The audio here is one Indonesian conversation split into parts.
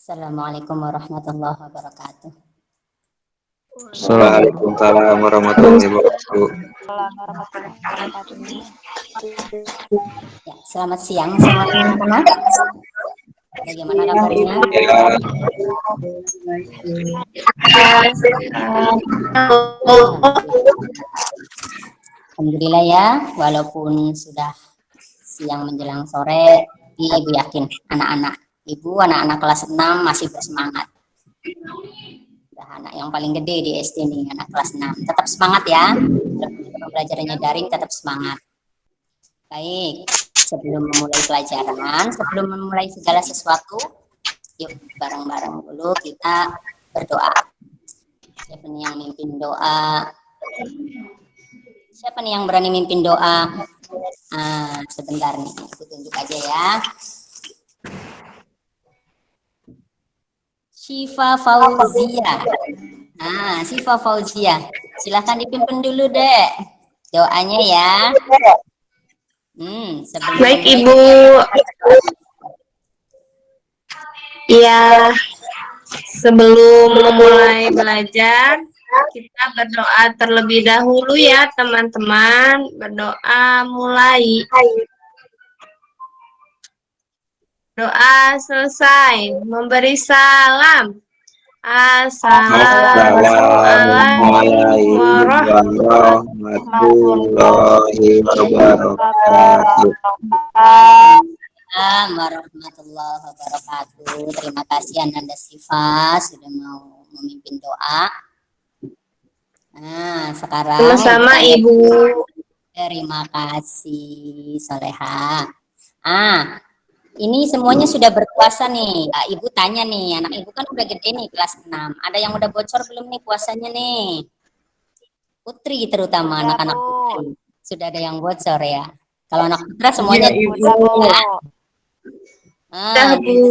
Assalamualaikum warahmatullahi wabarakatuh. Waalaikumsalam warahmatullahi wabarakatuh. Ya, selamat siang semuanya. Bagaimana kabarnya? Ya, Alhamdulillah ya, walaupun sudah siang menjelang sore, Ibu yakin anak-anak kelas 6 masih bersemangat. Udah anak yang paling gede di SD nih, anak kelas 6. Tetap semangat ya. Pembelajarannya daring tetap semangat. Baik, sebelum memulai pelajaran, sebelum memulai segala sesuatu, yuk bareng-bareng dulu kita berdoa. Siapa nih yang mimpin doa? Siapa nih yang berani mimpin doa? Sebentar nih, aku tunjuk aja ya. Syifa Fauzia. Syifa Fauzia. Silahkan dipimpin dulu deh doanya ya. Baik Ibu. Ya, sebelum memulai belajar, kita berdoa terlebih dahulu ya teman-teman. Berdoa mulai. Doa selesai. Memberi salam. Assalamualaikum warahmatullahi wabarakatuh. Warahmatullahi wabarakatuh. Terima kasih Ananda Syifa sudah mau memimpin doa. Sekarang sama-sama Ibu. Terima kasih Soleha. Ini semuanya sudah berpuasa nih. Ibu tanya nih, anak Ibu kan udah gede nih kelas 6. Ada yang udah bocor belum nih puasanya nih? Putri terutama anak-anak putri. Sudah ada yang bocor ya. Kalau anak putra semuanya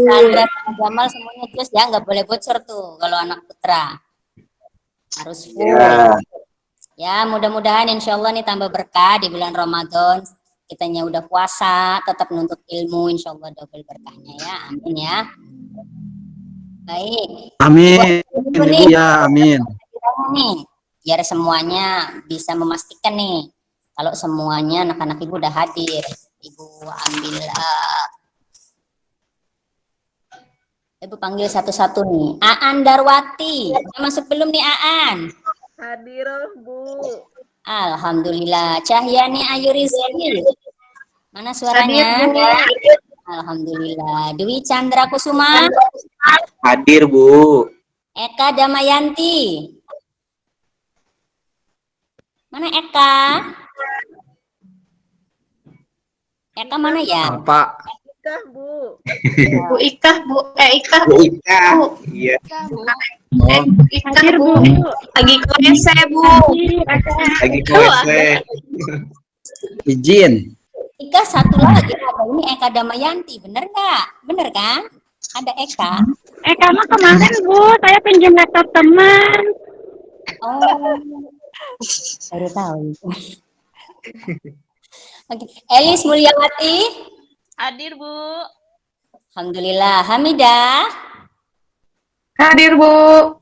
Sandra sama Jamal semuanya jelas ya, nggak boleh bocor tuh kalau anak putra. Harus full. Ya, mudah-mudahan insya Allah nih tambah berkah di bulan Ramadan. Kitanya udah puasa, tetap menuntut ilmu, insya Allah double berkahnya ya, amin ya. Baik. Amin. Ya, amin. Nih, biar semuanya bisa memastikan nih, kalau semuanya anak-anak Ibu udah hadir, Ibu ambil, Ibu panggil satu-satu nih. Aan Darwati, udah masuk belum nih Aan? Hadir Bu. Alhamdulillah. Cahyani Ayu Rizky. Mana suaranya? Hadir, Alhamdulillah. Dwi Chandra Kusuma. Hadir Bu. Eka Damayanti. Mana Eka? Eka mana ya? Pak. Ika Bu. Bu Ika, Bu. Ika. Bu Ika. Iya. Hadir Bu. Lagi ke WC Bu. Lagi ke WC. Izin. Ika satu lagi ada ini Eka Damayanti, bener nggak? Bener kan? Ada Eka. Eka mah kemarin Bu, saya pinjam laptop teman. Oh, baru tahu. Oke. Elis Mulyawati. Hadir Bu. Alhamdulillah. Hamidah. Hadir Bu.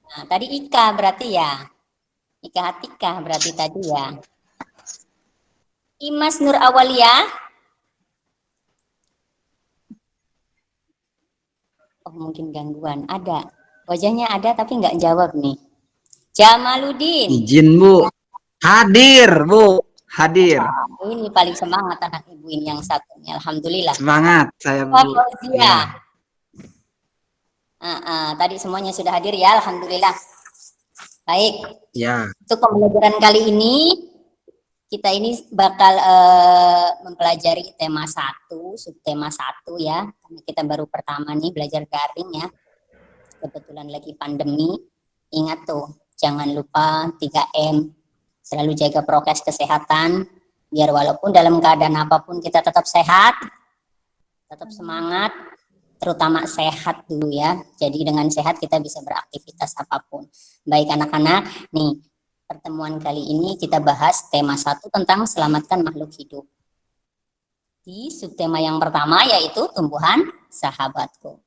Nah, tadi Ika berarti ya. Ika Hatika berarti tadi ya. Imas Nur Awalia. Oh, mungkin gangguan. Ada. Wajahnya ada tapi nggak jawab nih. Jamaludin. Izin Bu. Hadir Bu. Hadir. Ini paling semangat anak Ibu ini yang satunya. Alhamdulillah. Semangat saya Bu. Ya. Tadi semuanya sudah hadir ya. Alhamdulillah. Baik. Ya. Untuk pembelajaran kali ini kita ini bakal mempelajari tema 1, subtema 1 ya. Karena kita baru pertama nih belajar daring ya. Kebetulan lagi pandemi. Ingat tuh, jangan lupa 3M. Selalu jaga prokes kesehatan. Biar walaupun dalam keadaan apapun kita tetap sehat. Tetap semangat. Terutama sehat dulu ya. Jadi dengan sehat kita bisa beraktivitas apapun. Baik anak-anak, nih. Pertemuan kali ini kita bahas tema 1 tentang selamatkan makhluk hidup. Di subtema yang pertama yaitu tumbuhan sahabatku.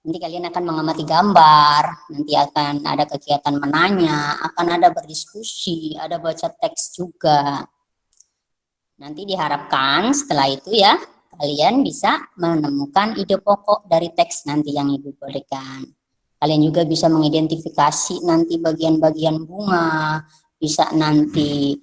Nanti kalian akan mengamati gambar, nanti akan ada kegiatan menanya, akan ada berdiskusi, ada baca teks juga. Nanti diharapkan setelah itu ya, kalian bisa menemukan ide pokok dari teks nanti yang Ibu berikan. Kalian juga bisa mengidentifikasi nanti bagian-bagian bunga, bisa nanti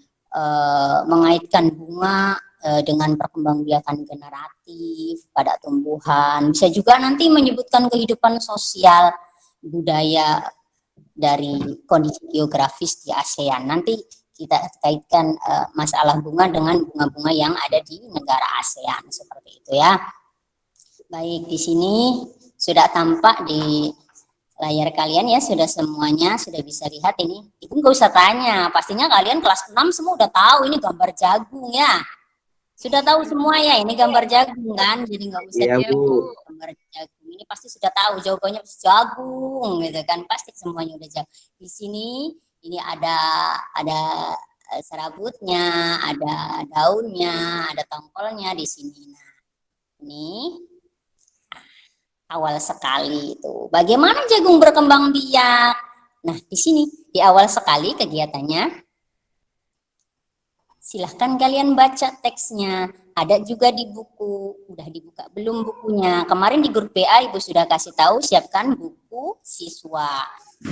mengaitkan bunga dengan perkembangbiakan generatif pada tumbuhan. Bisa juga nanti menyebutkan kehidupan sosial budaya dari kondisi geografis di ASEAN. Nanti kita kaitkan masalah bunga dengan bunga-bunga yang ada di negara ASEAN seperti itu ya. Baik, di sini sudah tampak di layar kalian ya, sudah semuanya sudah bisa lihat ini. Itu nggak usah tanya, pastinya kalian kelas 6 semua udah tahu ini gambar jagung ya. Sudah tahu semua ya, ini gambar jagung kan, jadi nggak usah Iya, Bu. gambar jagung. Ini pasti sudah tahu jawabannya jagung gitu kan, pasti semuanya udah jagung. Di sini ini ada serabutnya, ada daunnya, ada tongkolnya di sini. Nah, ini awal sekali itu. Bagaimana jagung berkembang biak? Nah, di sini di awal sekali kegiatannya. Silahkan kalian baca teksnya. Ada juga di buku. Udah dibuka belum bukunya? Kemarin di grup BA Ibu sudah kasih tahu siapkan buku siswa.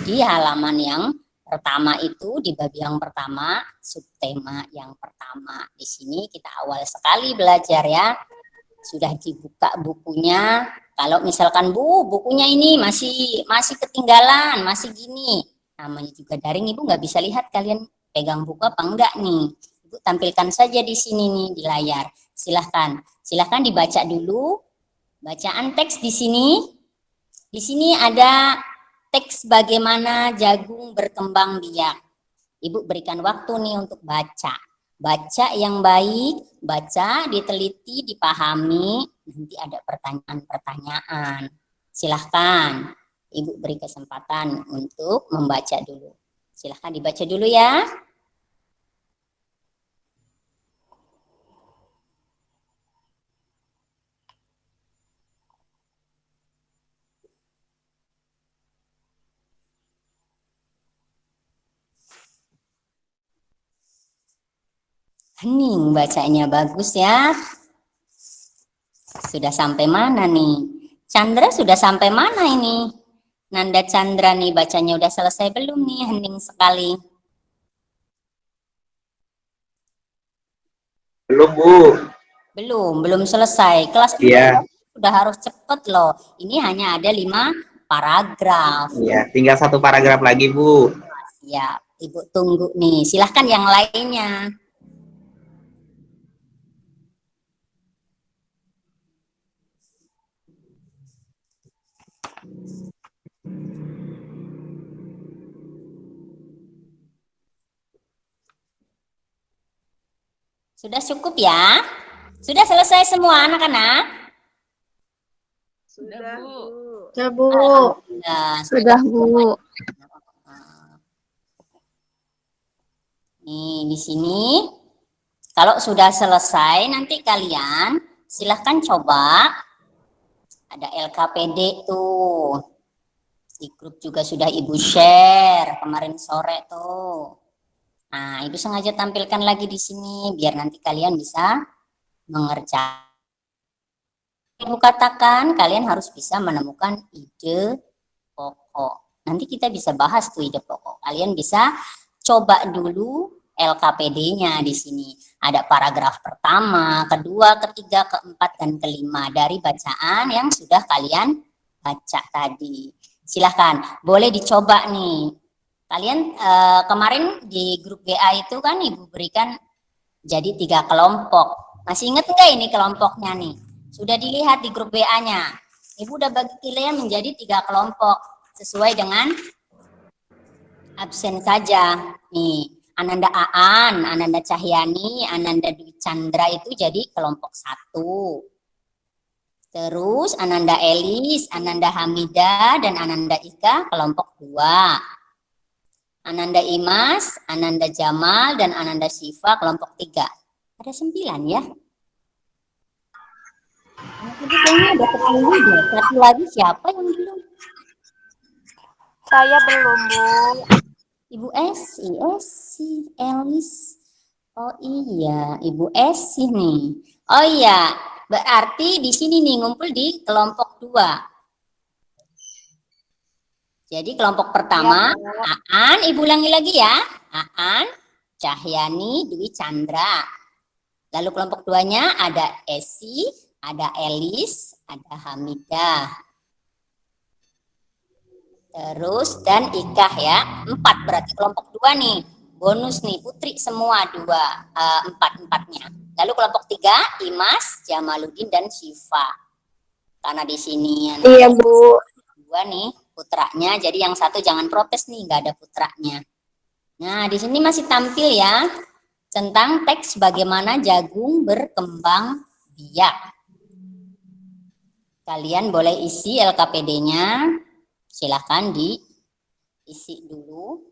Di halaman yang pertama itu, di bab yang pertama, subtema yang pertama. Di sini kita awal sekali belajar ya. Sudah dibuka bukunya. Kalau misalkan Bu, bukunya ini masih ketinggalan, masih gini. Namanya juga daring, Ibu nggak bisa lihat kalian pegang buku apa enggak nih. Ibu tampilkan saja di sini nih di layar. Silahkan dibaca dulu. Bacaan teks di sini. Di sini ada teks bagaimana jagung berkembang biak. Ibu berikan waktu nih untuk baca. Baca yang baik, baca, diteliti, dipahami. Nanti ada pertanyaan-pertanyaan. Silahkan. Ibu beri kesempatan untuk membaca dulu. Silahkan dibaca dulu ya. Hening bacanya, bagus ya. Sudah sampai mana nih? Chandra sudah sampai mana ini? Nanda Chandra nih bacanya udah selesai belum nih? Hening sekali. Belum, Bu. Belum selesai. Kelas 4 Iya. sudah harus cepet loh. Ini hanya ada 5 paragraf. Iya, tinggal 1 paragraf lagi, Bu. Ya, Ibu tunggu nih. Silahkan yang lainnya. Sudah cukup ya? Sudah selesai semua anak-anak? Sudah, Bu. Ya, Bu. Nah, Sudah, Bu. Nih, di sini kalau sudah selesai nanti kalian silahkan coba. Ada LKPD tuh. Di grup juga sudah Ibu share kemarin sore tuh. Nah, Ibu sengaja tampilkan lagi di sini biar nanti kalian bisa mengerjakan. Ibu katakan kalian harus bisa menemukan ide pokok. Nanti kita bisa bahas tuh ide pokok. Kalian bisa coba dulu LKPD-nya di sini. Ada paragraf pertama, kedua, ketiga, keempat, dan kelima dari bacaan yang sudah kalian baca tadi. Silahkan, boleh dicoba nih. Kalian kemarin di grup WA itu kan Ibu berikan jadi 3 kelompok. Masih ingat nggak ini kelompoknya nih? Sudah dilihat di grup WA-nya. Ibu udah bagi kalian menjadi 3 kelompok sesuai dengan absen saja. Nih, Ananda Aan, Ananda Cahyani, Ananda Dwi Chandra itu jadi kelompok 1. Terus Ananda Elis, Ananda Hamida, dan Ananda Ika kelompok 2. Ananda Imas, Ananda Jamal, dan Ananda Siva kelompok 3. Ada 9 ya. Nah, kayaknya ada 10 deh. Satu lagi siapa yang belum? Saya belum, Bu. Ibu Esi, Elis. Oh iya, Ibu Esi nih. Oh iya, berarti di sini nih ngumpul di kelompok 2. Jadi kelompok pertama, Aan, Ibu ulangi lagi ya. Aan, Cahyani, Dwi Chandra. Lalu kelompok 2-nya ada Esi, ada Elis, ada Hamidah. Terus dan Ikah ya. 4 berarti kelompok 2 nih. Bonus nih, Putri semua 2, 4-4-nya. Lalu kelompok 3, Imas, Jamaluddin dan Syifa. Karena di sini Iya, Bu. 2 nih putranya, jadi yang satu jangan protes nih, nggak ada putranya. Nah, di sini masih tampil ya tentang teks bagaimana jagung berkembang biak. Kalian boleh isi LKPD-nya, silahkan diisi dulu.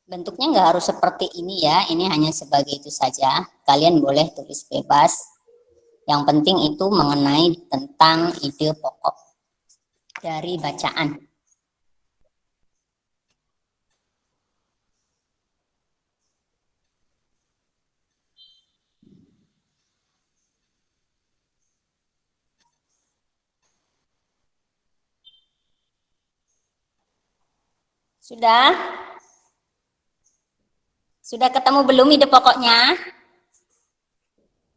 Bentuknya nggak harus seperti ini ya, ini hanya sebagai itu saja. Kalian boleh tulis bebas. Yang penting itu mengenai tentang ide pokok dari bacaan. Sudah? Sudah ketemu belum ide pokoknya?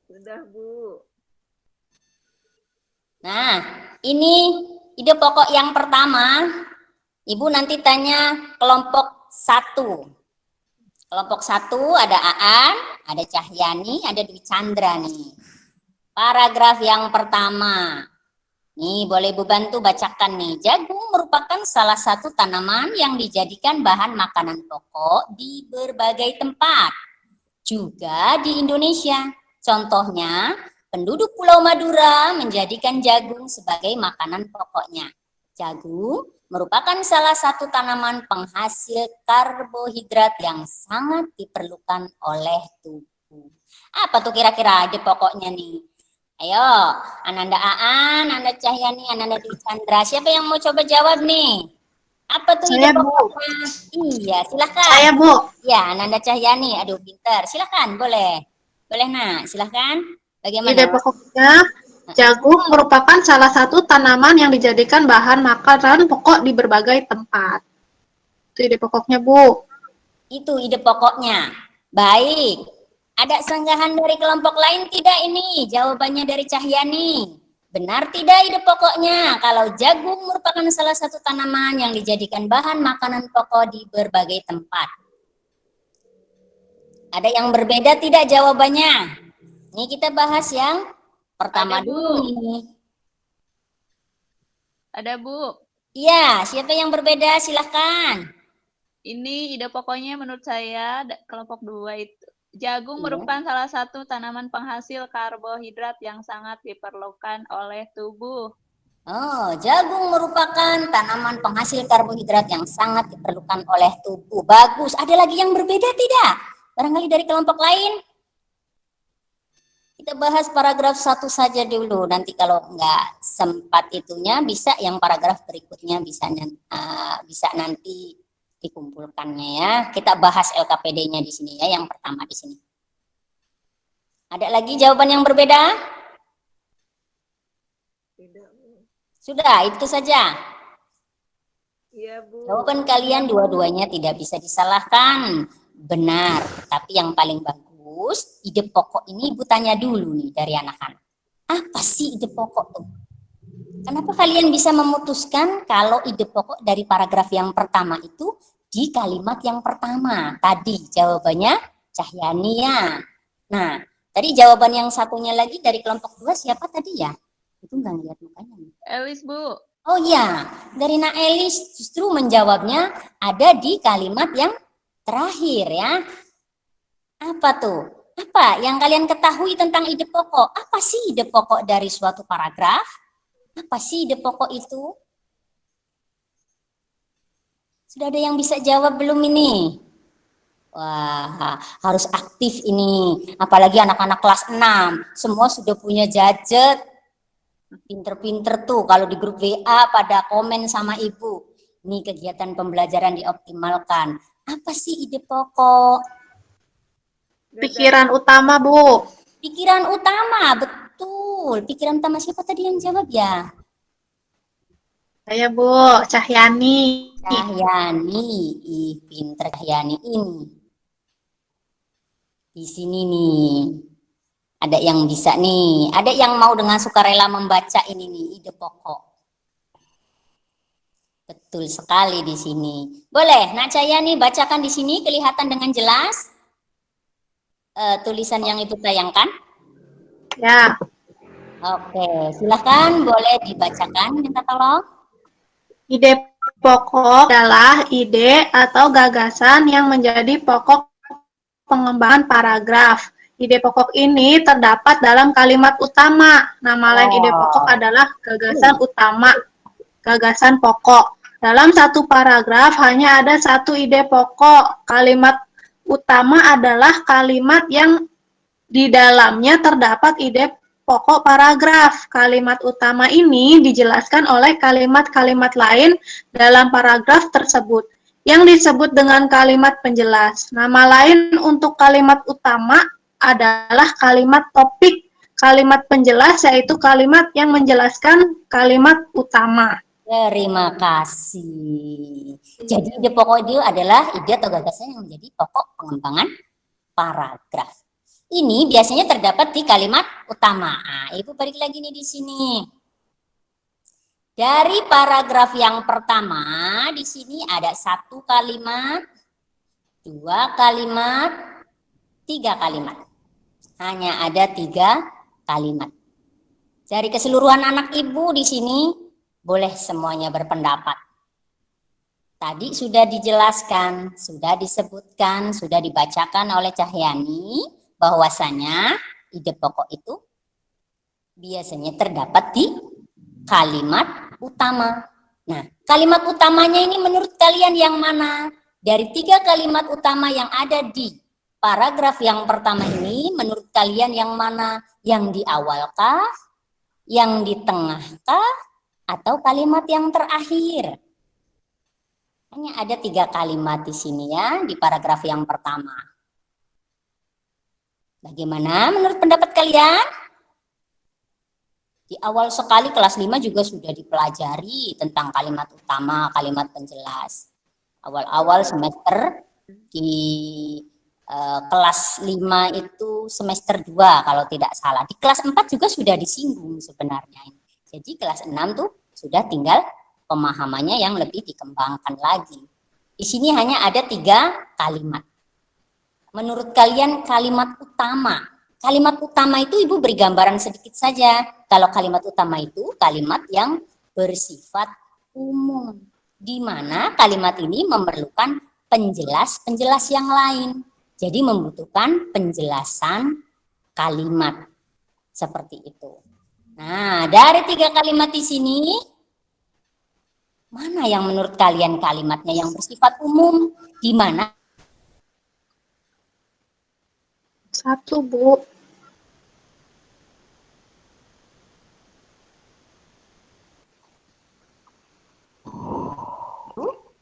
Sudah, Bu. Nah, ini ide pokok yang pertama. Ibu nanti tanya kelompok 1. Kelompok 1 ada Aan, ada Cahyani, ada Dwi Chandra nih. Paragraf yang pertama. Nih, boleh Ibu bantu bacakan nih. Jagung merupakan salah satu tanaman yang dijadikan bahan makanan pokok di berbagai tempat. Juga di Indonesia. Contohnya, penduduk Pulau Madura menjadikan jagung sebagai makanan pokoknya. Jagung merupakan salah satu tanaman penghasil karbohidrat yang sangat diperlukan oleh tubuh. Apa tuh kira-kira ide pokoknya nih? Ayo, Ananda Aan, Ananda Cahyani, Ananda Dwi Chandra. Siapa yang mau coba jawab nih? Apa tuh ide Saya, Bu. pokoknya? Iya, silahkan. Saya, Bu. Ya, Ananda Cahyani. Aduh, pinter. Silahkan, boleh. Boleh, nak. Silahkan. Bagaimana? Ide pokoknya, jagung merupakan salah satu tanaman yang dijadikan bahan makanan pokok di berbagai tempat. Itu ide pokoknya, Bu. Itu ide pokoknya. Baik. Ada sanggahan dari kelompok lain tidak ini? Jawabannya dari Cahyani. Benar tidak ide pokoknya? Kalau jagung merupakan salah satu tanaman yang dijadikan bahan makanan pokok di berbagai tempat. Ada yang berbeda tidak jawabannya? Ini kita bahas yang pertama Ada, Bu. dulu nih. Ada, Bu. Iya, siapa yang berbeda? Silahkan. Ini ide pokoknya menurut saya kelompok 2 itu. Jagung Iya. merupakan salah satu tanaman penghasil karbohidrat yang sangat diperlukan oleh tubuh. Oh, jagung merupakan tanaman penghasil karbohidrat yang sangat diperlukan oleh tubuh. Bagus. Ada lagi yang berbeda tidak? Barangkali dari kelompok lain? Kita bahas paragraf 1 saja dulu. Nanti kalau nggak sempat itunya, bisa yang paragraf berikutnya bisa nanti dikumpulkannya ya. Kita bahas LKPD-nya di sini ya, yang pertama di sini. Ada lagi jawaban yang berbeda? Tidak, Bu. Sudah, itu saja. Iya, Bu. Jawaban kalian dua-duanya tidak bisa disalahkan. Benar, tapi yang paling bagus, ide pokok ini Ibu tanya dulu nih dari anak-anak. Apa sih ide pokok tuh? Kenapa kalian bisa memutuskan kalau ide pokok dari paragraf yang pertama itu di kalimat yang pertama? Tadi jawabannya Cahyani ya. Nah, tadi jawaban yang satunya lagi dari kelompok 2 siapa tadi ya? Itu nggak lihat mukanya nih. Elis, Bu. Oh iya, dari Naelis justru menjawabnya ada di kalimat yang terakhir ya. Apa tuh? Apa yang kalian ketahui tentang ide pokok? Apa sih ide pokok dari suatu paragraf? Apa sih ide pokok itu? Sudah ada yang bisa jawab belum ini? Wah, harus aktif ini. Apalagi anak-anak kelas 6. Semua sudah punya gadget. Pinter-pinter tuh kalau di grup WA pada komen sama ibu. Nih kegiatan pembelajaran dioptimalkan. Apa sih ide pokok? Pikiran utama, Bu. Pikiran utama, betul. Pikiran utama siapa tadi yang jawab ya? Saya, Bu, Cahyani. Cahyani. Ih, pinter Cahyani ini. Di sini nih. Ada yang bisa nih. Ada yang mau dengan sukarela membaca ini nih, ide pokok. Betul sekali di sini. Boleh, Nak Cahyani bacakan di sini kelihatan dengan jelas tulisan yang Ibu tayangkan. Ya, Oke, silahkan boleh dibacakan, minta tolong. ide pokok adalah ide atau gagasan yang menjadi pokok pengembangan paragraf. Ide pokok ini terdapat dalam kalimat utama. Nama lain ide pokok adalah gagasan utama, gagasan pokok. Dalam satu paragraf hanya ada satu ide pokok. Kalimat utama adalah kalimat yang di dalamnya terdapat ide pokok paragraf. Kalimat utama ini dijelaskan oleh kalimat-kalimat lain dalam paragraf tersebut yang disebut dengan kalimat penjelas. Nama lain untuk kalimat utama adalah kalimat topik. Kalimat penjelas yaitu kalimat yang menjelaskan kalimat utama. Terima kasih. Jadi ide pokok itu adalah ide atau gagasan yang menjadi pokok pengembangan paragraf. Ini biasanya terdapat di kalimat utama. Nah, Ibu balik lagi nih di sini. Dari paragraf yang pertama, di sini ada satu kalimat, dua kalimat, tiga kalimat. Hanya ada tiga kalimat. Dari keseluruhan anak Ibu di sini, boleh semuanya berpendapat. Tadi sudah dijelaskan, sudah disebutkan, sudah dibacakan oleh Cahyani bahwasanya ide pokok itu biasanya terdapat di kalimat utama. Nah, kalimat utamanya ini menurut kalian yang mana? Dari tiga kalimat utama yang ada di paragraf yang pertama ini, menurut kalian yang mana? Yang di awal kah? Yang di tengah kah? Atau kalimat yang terakhir? Hanya ada tiga kalimat di sini ya, di paragraf yang pertama. Bagaimana menurut pendapat kalian? Di awal sekali kelas 5 juga sudah dipelajari tentang kalimat utama, kalimat penjelas. Awal-awal semester di kelas 5 itu semester 2 kalau tidak salah. Di kelas 4 juga sudah disinggung sebenarnya. Jadi kelas 6 tuh sudah tinggal pemahamannya yang lebih dikembangkan lagi. Di sini hanya ada 3 kalimat. Menurut kalian kalimat utama. Kalimat utama itu Ibu beri gambaran sedikit saja. Kalau kalimat utama itu kalimat yang bersifat umum. Di mana kalimat ini memerlukan penjelas-penjelas yang lain. Jadi membutuhkan penjelasan kalimat. Seperti itu. Nah, dari 3 kalimat di sini, mana yang menurut kalian kalimatnya yang bersifat umum? Di mana? Satu, Bu.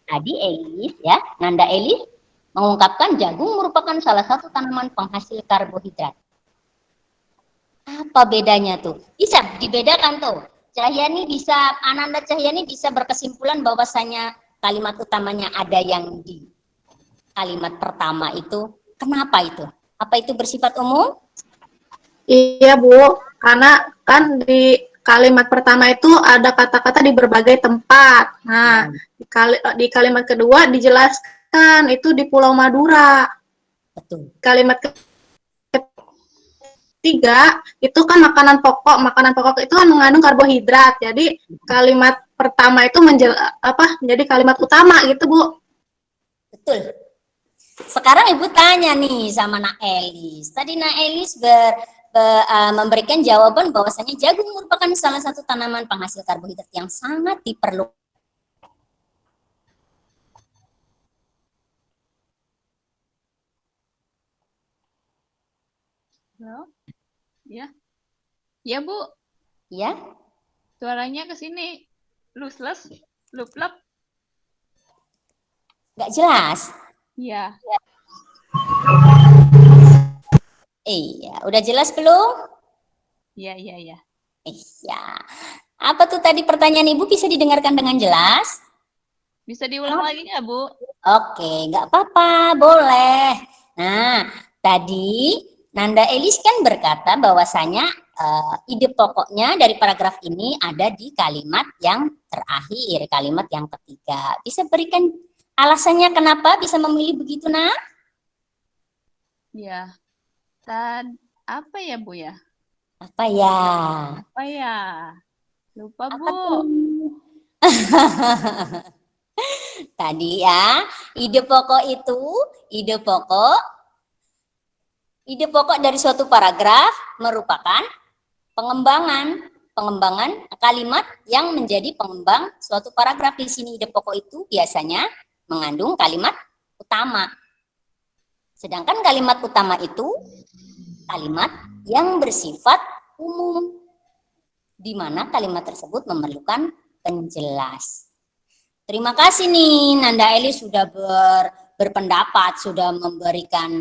Tadi Elis ya, Nanda Elis mengungkapkan jagung merupakan salah satu tanaman penghasil karbohidrat. Apa bedanya tuh? Bisa dibedakan tuh. Cahyani bisa, Ananda Cahyani bisa berkesimpulan bahwasanya kalimat utamanya ada yang di kalimat pertama itu. Kenapa itu? Apa itu bersifat umum? Iya, Bu. Karena kan di kalimat pertama itu ada kata-kata di berbagai tempat. Nah, di kalimat kedua dijelaskan itu di Pulau Madura. Betul. Kalimat ketiga itu kan makanan pokok. Makanan pokok itu kan mengandung karbohidrat. Jadi kalimat pertama itu menjadi kalimat utama gitu, Bu. Betul. Sekarang Ibu tanya nih sama Nak Elis. Tadi Nak Elis memberikan jawaban bahwasanya jagung merupakan salah satu tanaman penghasil karbohidrat yang sangat diperlukan. Halo? Ya. Ya, Bu. Ya, Suaranya ke sini. Lusless, luplep. Nggak jelas. Iya. Iya, udah jelas belum? Iya, iya, iya. Iya. Apa tuh tadi pertanyaan Ibu bisa didengarkan dengan jelas? Bisa diulang lagi nggak, Bu? Oke, nggak apa-apa, boleh. Nah, tadi Nanda Elis kan berkata bahwasanya ide pokoknya dari paragraf ini ada di kalimat yang terakhir, kalimat yang ketiga. Bisa berikan alasannya kenapa bisa memilih begitu, Nak? Iya. Apa ya, Bu ya? Apa ya? Apa ya? Lupa, Apa Bu. tuh? Tadi ya, ide pokok itu, ide pokok dari suatu paragraf merupakan pengembangan kalimat yang menjadi pengembang suatu paragraf. Di sini ide pokok itu biasanya mengandung kalimat utama. Sedangkan kalimat utama itu kalimat yang bersifat umum, di mana kalimat tersebut memerlukan penjelas. Terima kasih nih Nanda Eli sudah berpendapat, sudah memberikan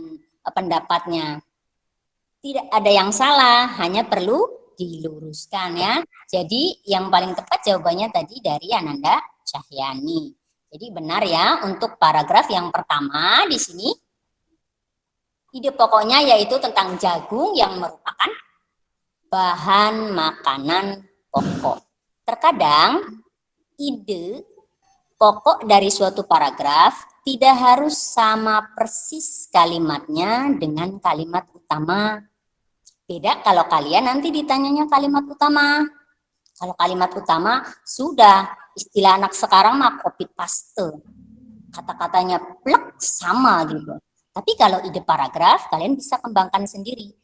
pendapatnya. Tidak ada yang salah, hanya perlu diluruskan ya. Jadi yang paling tepat jawabannya tadi dari Ananda Cahyani. Jadi benar ya untuk paragraf yang pertama di sini ide pokoknya yaitu tentang jagung yang merupakan bahan makanan pokok. Terkadang ide pokok dari suatu paragraf tidak harus sama persis kalimatnya dengan kalimat utama. Beda kalau kalian nanti ditanyanya kalimat utama. Kalau kalimat utama sudah istilah anak sekarang mah copy paste. Kata-katanya plek sama gitu. Tapi kalau ide paragraf kalian bisa kembangkan sendiri.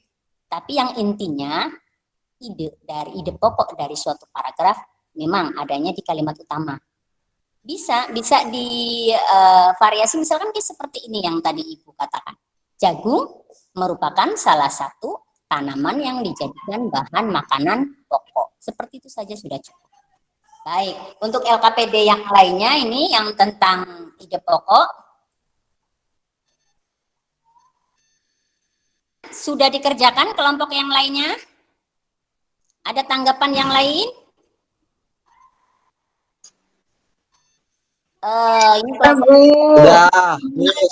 Tapi yang intinya ide pokok dari suatu paragraf memang adanya di kalimat utama. Bisa di variasi misalkan kayak seperti ini yang tadi Ibu katakan. Jagung merupakan salah satu tanaman yang dijadikan bahan makanan pokok. Seperti itu saja sudah cukup. Baik, untuk LKPD yang lainnya ini yang tentang ide pokok sudah dikerjakan kelompok yang lainnya? Ada tanggapan yang lain? Ini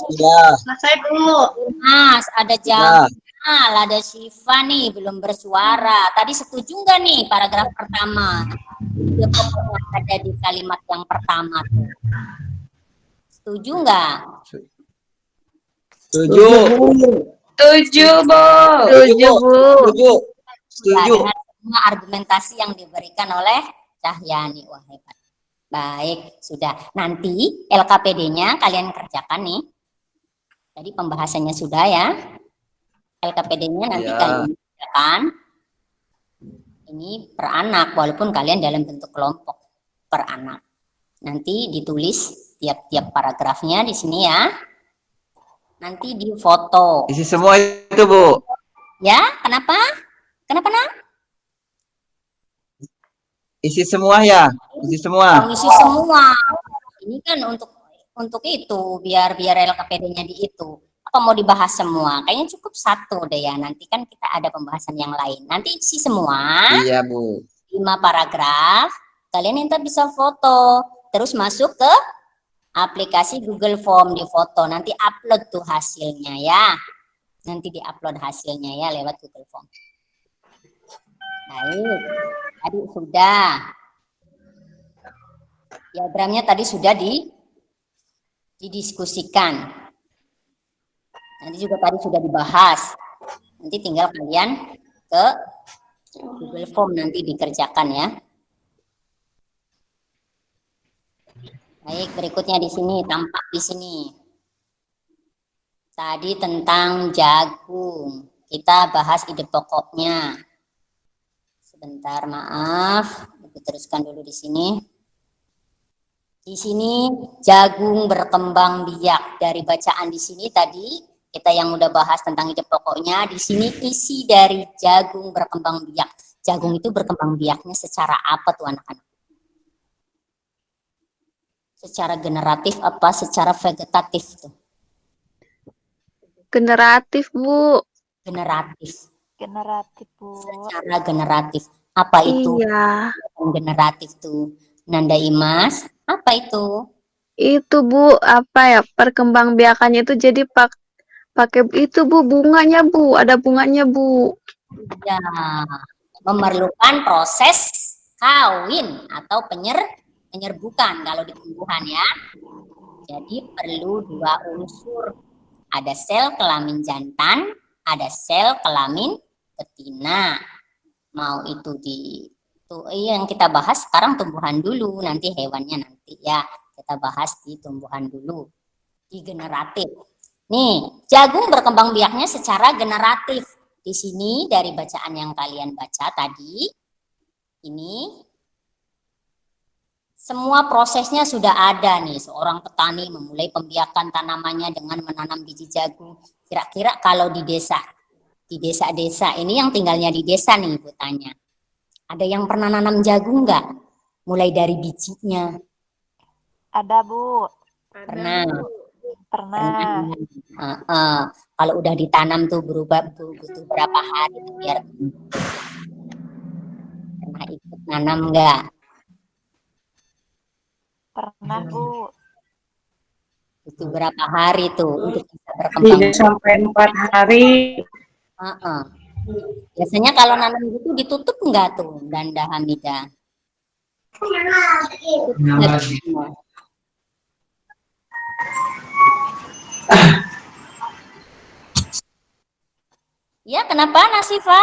Sudah. Selesai dulu. Mas, ada Jamal, ada Syifa nih belum bersuara. Tadi setuju nggak nih paragraf pertama? Ide pokoknya ada di kalimat yang pertama tuh. Setuju nggak? Setuju. Setuju, Bu. Setuju, Bu. Setuju. Dengan semua argumentasi yang diberikan oleh Cahyani. Wah, hebat. Baik, sudah. Nanti LKPD-nya kalian kerjakan nih. Tadi pembahasannya sudah ya. LKPD-nya nanti kalian kerjakan. Ini per anak, walaupun kalian dalam bentuk kelompok per anak. Nanti ditulis tiap-tiap paragrafnya di sini ya. Nanti di foto. Isi semua itu, Bu. Ya, kenapa? Kenapa, Nak? Isi semua ya. Isi semua. Isi semua. Ini kan untuk itu, biar LKPD-nya di itu. Apa mau dibahas semua? Kayaknya cukup satu deh ya. Nanti kan kita ada pembahasan yang lain. Nanti isi semua. Iya, Bu. 5 paragraf. Kalian nanti bisa foto. Terus masuk ke aplikasi Google Form di foto. Nanti upload tuh hasilnya ya. Nanti diupload hasilnya ya lewat Google Form. Baik. Tadi sudah. Diagramnya tadi sudah didiskusikan. Nanti juga tadi sudah dibahas. Nanti tinggal kalian ke Google Form nanti dikerjakan ya. Baik, berikutnya di sini tampak di sini. Tadi tentang jagung. Kita bahas ide pokoknya. Sebentar, maaf. Ibu teruskan dulu di sini. Di sini jagung berkembang biak. Dari bacaan di sini tadi kita yang udah bahas tentang ide pokoknya. Di sini isi dari jagung berkembang biak. jagung itu berkembang biaknya secara apa tuh anak-anak? Secara generatif apa secara vegetatif tuh? Generatif, Bu. Generatif. Generatif, Bu. Secara generatif. Apa itu Iya. generatif tuh? Nanda Imas, apa itu? Itu, Bu, apa ya? Perkembangbiakannya itu jadi pakai itu, Bu, bunganya, Bu. Ada bunganya, Bu. Ya, memerlukan proses kawin atau penyerbukan kalau di tumbuhan ya. Jadi perlu 2 unsur. Ada sel kelamin jantan, ada sel kelamin betina. Mau itu yang kita bahas sekarang tumbuhan dulu, nanti hewannya nanti ya. Kita bahas di tumbuhan dulu. Di generatif. Nih, jagung berkembang biaknya secara generatif. Di sini dari bacaan yang kalian baca tadi, ini semua prosesnya sudah ada nih. Seorang petani memulai pembiakan tanamannya dengan menanam biji jagung. Kira-kira kalau di desa-desa ini yang tinggalnya di desa nih, Ibu tanya. Ada yang pernah nanam jagung nggak? Mulai dari bijinya. Ada, Bu. Pernah. Pernah. Kalau udah ditanam tuh butuh berapa hari tuh biar pernah ikut nanam nggak? Pernah, Bu. Butuh berapa hari tuh untuk bisa berkembang? 3 sampai 4 hari. Biasanya kalau nanam gitu ditutup nggak tuh, Danda Hamidah? Ya, kenapa Nasifa?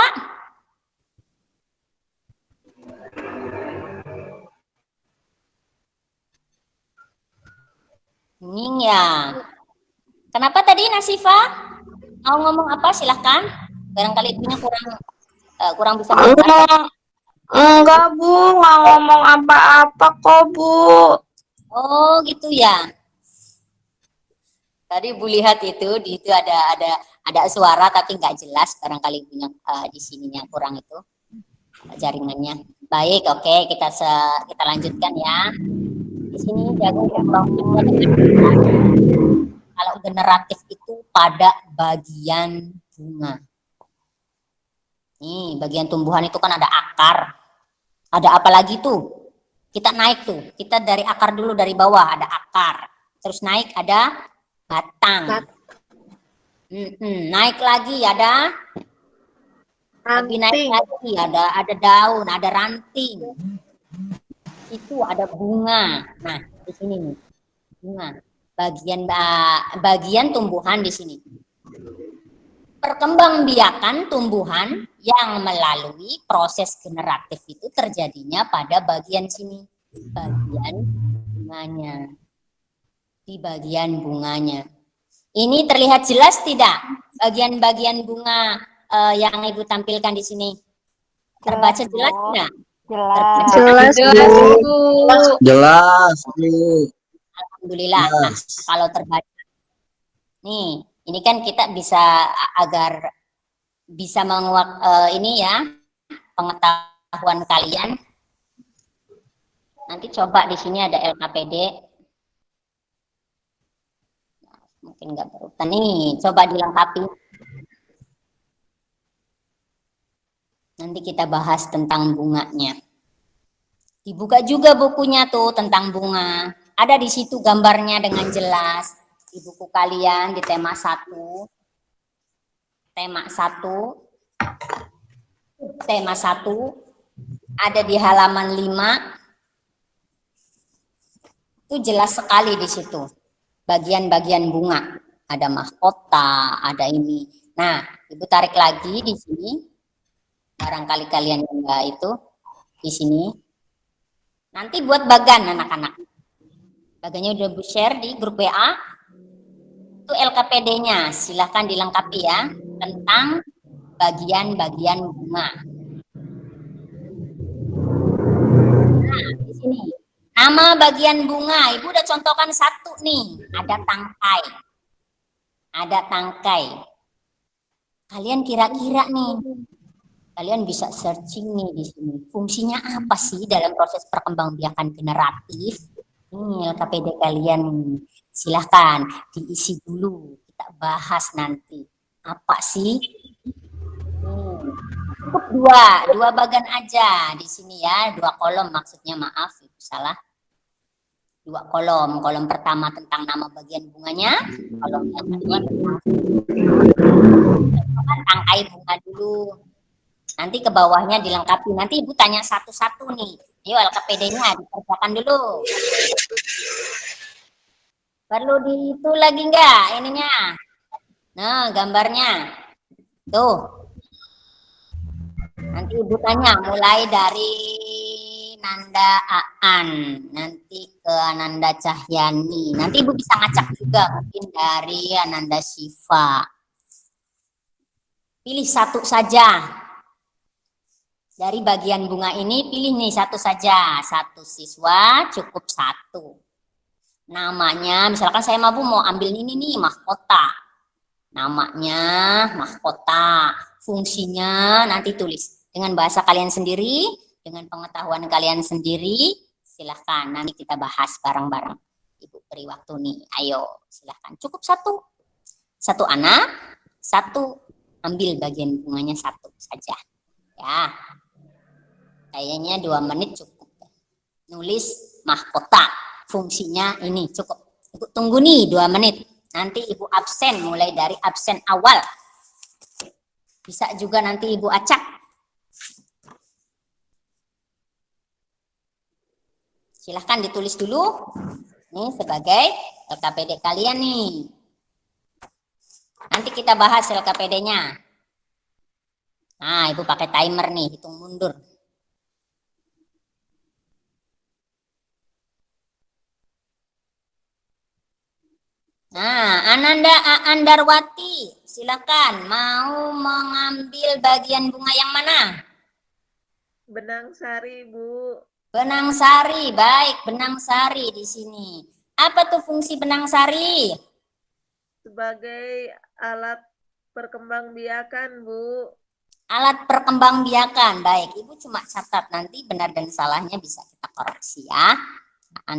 Ini ya. Kenapa tadi Nasifa? Mau ngomong apa? Silahkan. Barangkali punya kurang bisa mendengar. Enggak, Bu. Nggak ngomong apa-apa kok, Bu. Oh, gitu ya. Tadi Bu lihat itu ada suara tapi nggak jelas. Barangkali punya di sininya kurang itu jaringannya. Baik, oke, kita lanjutkan ya. Di sini jagung kalau generatif itu pada bagian bunga. Nih, bagian tumbuhan itu kan ada akar. Ada apa lagi tuh? Kita naik tuh. Kita dari akar dulu, dari bawah ada akar. Terus naik ada batang. Naik lagi ada lagi naik lagi ada daun, ada ranting. Itu ada bunga. Nah, di sini nih. Bunga. Bagian tumbuhan di sini. Perkembangbiakan tumbuhan yang melalui proses generatif itu terjadinya pada bagian sini. Bagian bunganya. Di bagian bunganya. Ini terlihat jelas tidak? Bagian-bagian bunga yang Ibu tampilkan di sini. Terbaca jelas tidak? Jelas. Jelas, Bu. Alhamdulillah. Nah, kalau terbaca. Nih, ini kan kita bisa agar bisa menguak ini ya pengetahuan kalian. Nanti coba di sini ada LKPD. Mungkin nggak berurutan nih, coba dilengkapi. Nanti kita bahas tentang bunganya. Dibuka juga bukunya tuh tentang bunga. Ada di situ gambarnya dengan jelas. Di buku kalian di tema 1. Tema 1. Tema 1 ada di halaman 5. Itu jelas sekali di situ. Bagian-bagian bunga. Ada mahkota, ada ini. Nah, Ibu tarik lagi di sini. Barangkali kalian enggak itu di sini. Nanti buat bagan anak-anak. Bagannya udah Bu share di grup WA. Itu LKPD-nya. Silahkan dilengkapi ya tentang bagian-bagian bunga. Nah, di sini. Nama bagian bunga, Ibu udah contohkan 1 nih. Ada tangkai. Ada tangkai. Kalian kira-kira nih, Kalian bisa searching nih di sini. Fungsinya apa sih dalam proses perkembangbiakan generatif? Ini LKPD kalian. Silahkan diisi dulu. Kita bahas nanti. Apa sih? Cukup dua bagan aja di sini ya. 2 kolom maksudnya, maaf, itu salah. 2 kolom. Kolom pertama tentang nama bagian bunganya. Kolom yang kedua tentang tangkai bunga dulu. Nanti ke bawahnya dilengkapi. Nanti Ibu tanya satu-satu nih. Yuk LKPD-nya dikerjakan dulu. Perlu di itu lagi enggak ininya? Nah, gambarnya. Tuh. Nanti Ibu tanya mulai dari Nanda Aan, nanti ke Ananda Cahyani. Nanti Ibu bisa ngacak juga mungkin dari Ananda Shiva. Pilih satu saja. Dari bagian bunga ini pilih nih satu saja. Satu siswa cukup 1. Namanya, misalkan saya mau ambil ini nih, mahkota. Namanya mahkota. Fungsinya nanti tulis dengan bahasa kalian sendiri, dengan pengetahuan kalian sendiri. Silahkan nanti kita bahas bareng-bareng. Ibu beri waktu nih, ayo silahkan. Cukup 1. 1 anak, 1 ambil bagian bunganya 1 saja. Ya. Kayaknya 2 menit cukup. Nulis mahkota. Fungsinya ini cukup. Ibu tunggu nih 2 menit. Nanti Ibu absen mulai dari absen awal. Bisa juga nanti Ibu acak. Silahkan ditulis dulu. Ini sebagai LKPD kalian nih. Nanti kita bahas LKPD-nya. Nah, Ibu pakai timer nih, hitung mundur. Nah, Ananda Aandarwati, silakan mau mengambil bagian bunga yang mana? Benang sari, Bu. Benang sari, baik, benang sari di sini. Apa tuh fungsi benang sari? Sebagai alat perkembangbiakan, Bu. Alat perkembangbiakan, baik. Ibu cuma catat, nanti benar dan salahnya bisa kita koreksi ya.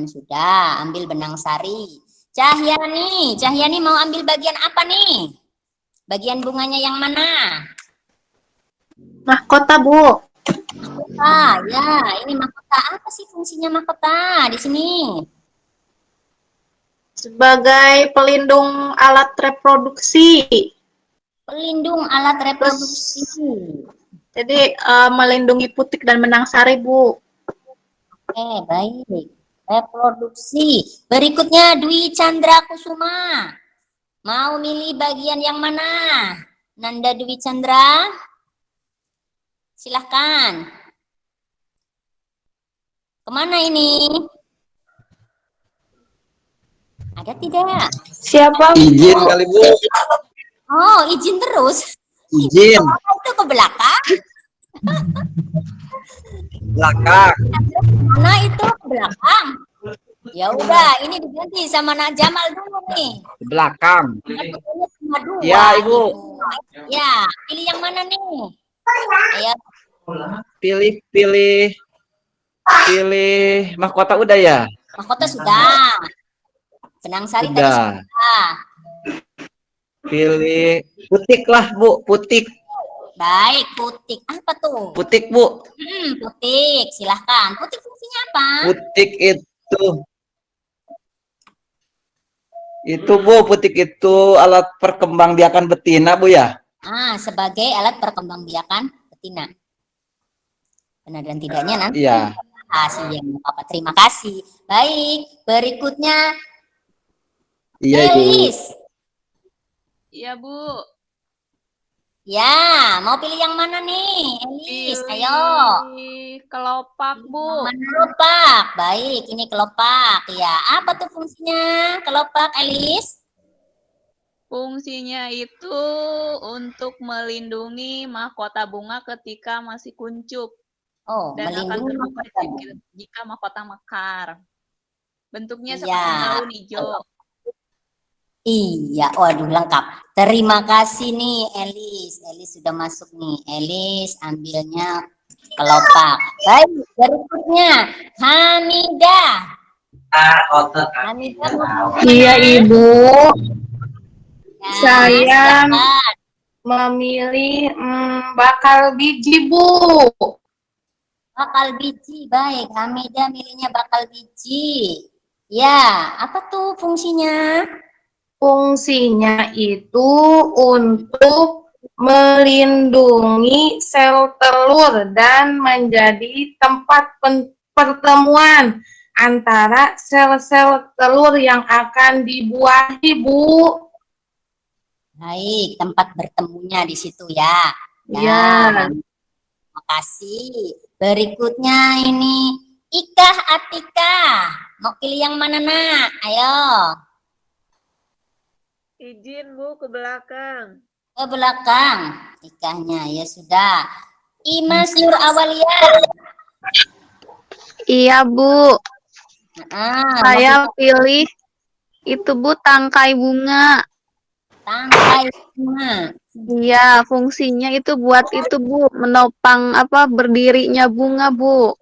Sudah, ambil benang sari. Cahyani mau ambil bagian apa nih? Bagian bunganya yang mana? Mahkota, Bu. Mahkota, ya. Ini mahkota. Apa sih fungsinya mahkota di sini? Sebagai pelindung alat reproduksi. Pelindung alat reproduksi. Jadi melindungi putik dan benang sari, Bu. Oke, baik. Reproduksi. Berikutnya Dwi Chandra Kusuma. Mau milih bagian yang mana? Nanda Dwi Chandra? Silahkan. Kemana ini? Ada tidak? Siapa? Izin kali Bu. Oh, izin terus. Izin. Itu ke belakang. Belakang. Mana itu ke belakang? Ya udah, ini diganti sama Nak Jamal dulu nih. Belakang. Cuma 2. Ya, Ibu. Ya, pilih yang mana nih? Ayo. Pilih mahkota udah ya? Mahkota sudah. Benang sari tadi Sudah. sudah. Pilih putik lah Bu, putik. Baik, putik. Apa tuh? Putik Bu. Putik. Silahkan. Putik fungsinya apa? Putik itu Bu, putik itu alat perkembangbiakan betina Bu ya? Sebagai alat perkembangbiakan betina. Benar dan tidaknya nanti. Iya. Ya, Bapak. Terima kasih. Baik, berikutnya Iya, Ibu. Elis. Iya, Bu. Ya, mau pilih yang mana nih? Elis, ayo. Kelopak, Bu. Mana kelopak? Baik, ini kelopak. Ya, apa tuh fungsinya kelopak, Elis? Fungsinya itu untuk melindungi mahkota bunga ketika masih kuncup. Oh, Dan akan melindungi terbuka mahkota. jika mahkota mekar. Bentuknya Iya. seperti daun hijau. Iya, waduh lengkap. Terima kasih nih Elis. Elis sudah masuk nih. Elis ambilnya kelopak. Baik, berikutnya Hamidah. Hamidah mau kemana? Iya, Ibu. Ya, Saya silakan. memilih bakal biji, Bu. Bakal biji, baik. Hamidah milihnya bakal biji. Ya, apa tuh fungsinya? Fungsinya itu untuk melindungi sel telur dan menjadi tempat pertemuan antara sel-sel telur yang akan dibuahi, Bu. Baik, tempat bertemunya di situ ya. Ya. Terima kasih. Berikutnya ini Ikah Atika. Mau pilih yang mana, Nak? Ayo. Izin Bu ke belakang. Ke belakang. Ikahnya, ya sudah. Imas Nur Awalia. Iya, Bu. Saya mau pilih itu, Bu, tangkai bunga. tangkai bunga. Iya, fungsinya itu buat itu, Bu, menopang berdirinya bunga, Bu.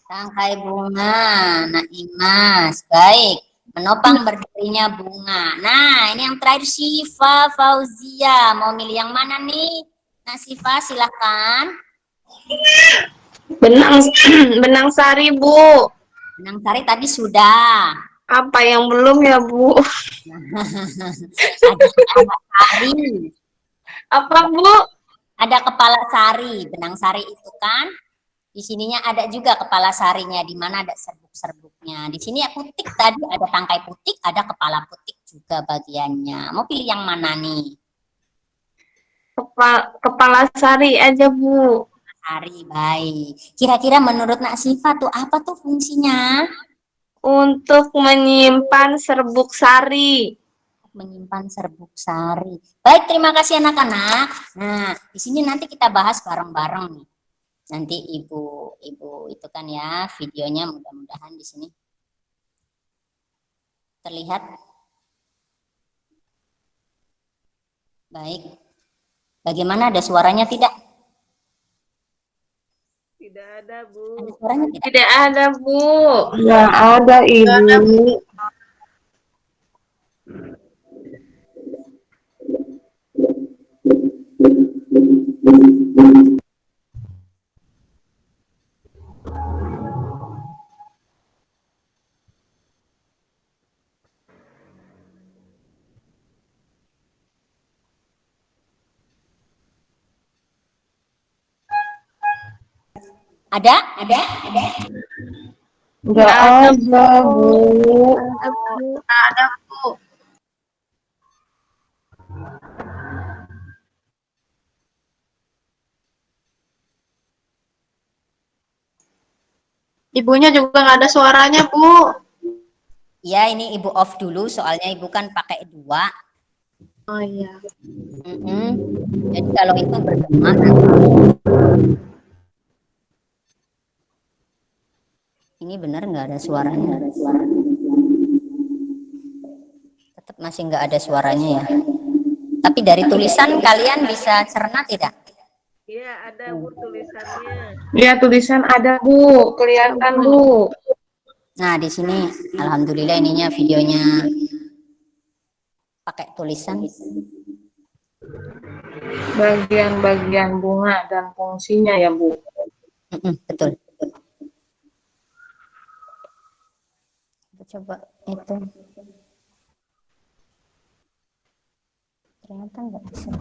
Tangkai bunga. Nah, Imas. Baik. Menopang berdirinya bunga. Nah, ini yang terakhir Syifa Fauzia. Mau milih yang mana nih? Nah, Syifa silakan. Benang sari, Bu. Benang sari tadi sudah. Apa yang belum ya, Bu? Ada kepala sari. Apa, Bu? Ada kepala sari. Benang sari itu kan. Di sininya ada juga kepala sarinya, di mana ada serbuk-serbuknya. Di sini ya putik tadi, ada tangkai putik, ada kepala putik juga bagiannya. Mau pilih yang mana nih? Kepala sari aja, Bu. Sari, baik. Kira-kira menurut Nak Sifa tuh apa tuh fungsinya? Untuk menyimpan serbuk sari. Menyimpan serbuk sari. Baik, terima kasih anak-anak. Nah, di sini nanti kita bahas bareng-bareng nih. Nanti ibu itu kan ya videonya, mudah-mudahan di sini terlihat. Baik. Bagaimana, ada suaranya tidak? Tidak ada, Bu. Ada suaranya tidak? Tidak ada, Bu. Tidak ada, Ibu. Ada? Enggak ada, Bu. Ada, Bu. Ibunya juga nggak ada suaranya, Bu. Ya, ini ibu off dulu, soalnya ibu kan pakai 2. Oh iya. Jadi kalau itu bergema, ini benar nggak ada suaranya? Tetap masih nggak ada suaranya ya. Tapi dari tulisan kalian bisa cerna tidak? Iya, ada Bu tulisannya. Iya, tulisan ada, Bu. Kelihatan, Bu. Nah, di sini alhamdulillah ininya videonya pakai tulisan. Bagian-bagian bunga dan fungsinya ya, Bu. Betul. Coba itu. Ternyata nggak bisa.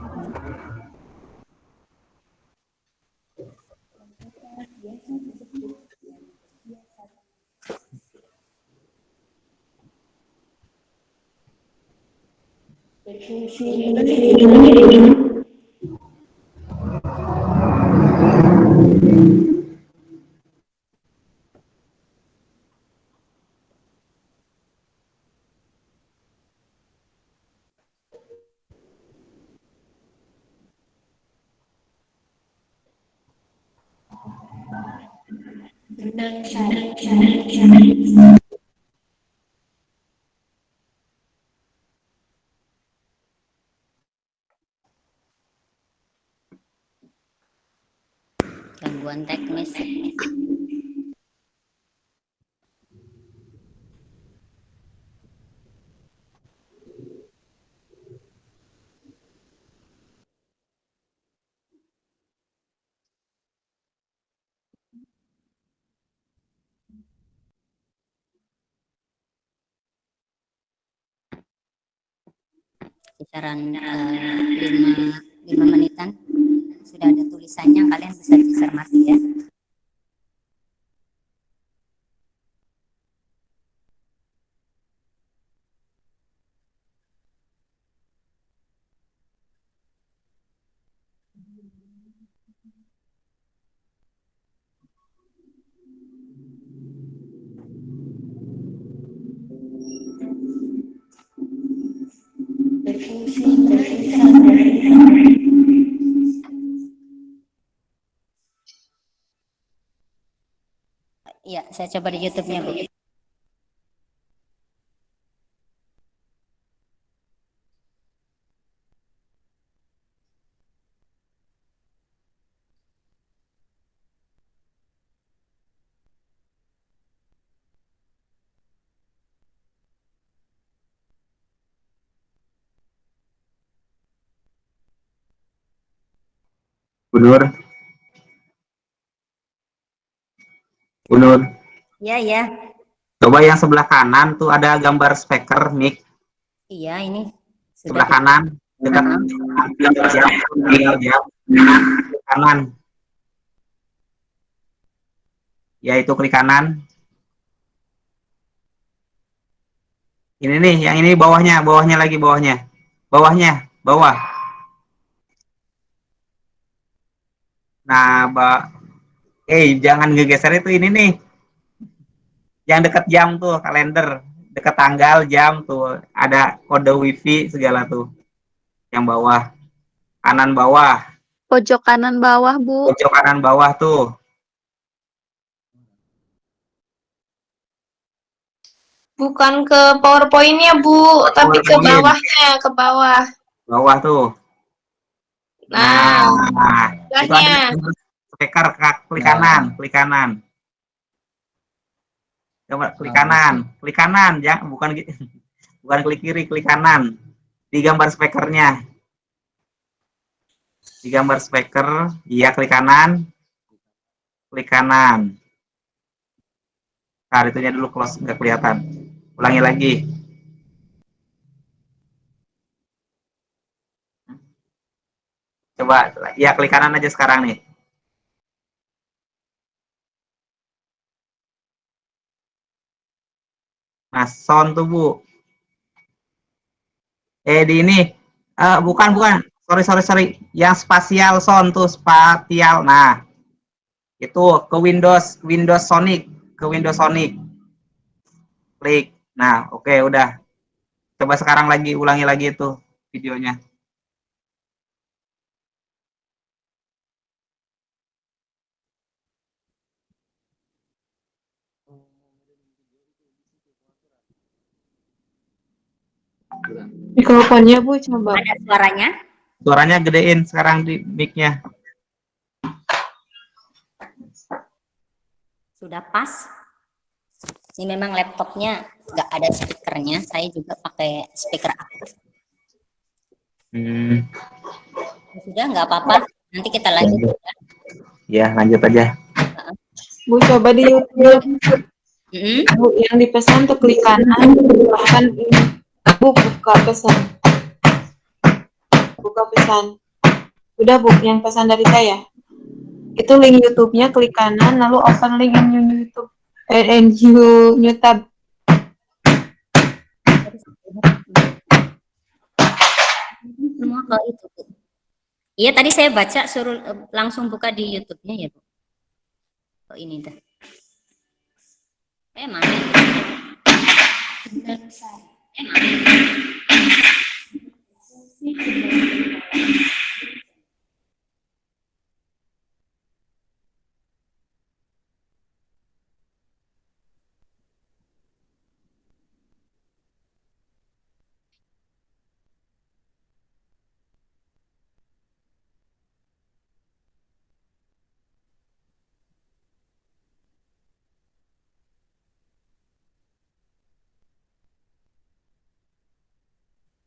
gangguan teknis. Kisaran 5 menitan sudah ada tulisannya, kalian bisa cermati ya. Iya, saya coba di YouTube-nya, Bu. Bunur, Bunur. Iya, iya. Coba yang sebelah kanan tuh ada gambar speaker mic. Iya, ini sudah Sebelah kanan dekat jam, kanan. Ya itu klik kanan. Ini nih, yang ini bawahnya lagi bawah. Nah, jangan ngegeser itu ini nih. Yang dekat jam tuh, kalender, dekat tanggal, jam tuh, ada kode wifi segala tuh. Yang bawah, kanan bawah, Pojok kanan bawah, Bu. pojok kanan bawah tuh. Bukan ke PowerPoint-nya, Bu, tapi ke PowerPoint. bawahnya, ke bawah. Bawah tuh. Nah, Itu ada sebelahnya. speaker, klik kanan. Coba klik kanan, ya, bukan gitu. Bukan klik kiri, klik kanan. Di gambar speakernya. Di gambar speaker, iya klik kanan. Klik kanan. Nah, itunya dulu close, nggak kelihatan. Ulangi lagi. Coba, ya klik kanan aja sekarang nih. Nah, sound tuh, Bu. Di ini. Bukan. Sorry. Yang spasial sound tuh, spatial. Nah, itu ke Windows Sonic. Klik. Nah, oke, udah. Coba sekarang ulangi lagi itu videonya. Mikrofonnya Bu, coba. Ada suaranya? Suaranya gedein sekarang di mic-nya. Sudah pas. Ini memang laptopnya nggak ada speakernya, saya juga pakai speaker aktif. Sudah, nggak apa-apa, nanti kita lanjut. Ya, lanjut aja. Bu, coba di YouTube. Mm-hmm. Bu, yang dipesan tuh klik kanan, bahkan Bu buka pesan. Udah Bu, yang pesan dari saya. Itu link YouTube-nya, klik kanan, lalu open link in YouTube. New tab. Semua ke itu, Bu. Iya, tadi saya baca suruh langsung buka di YouTube-nya ya, Bu. Oh, ini dah. Mana?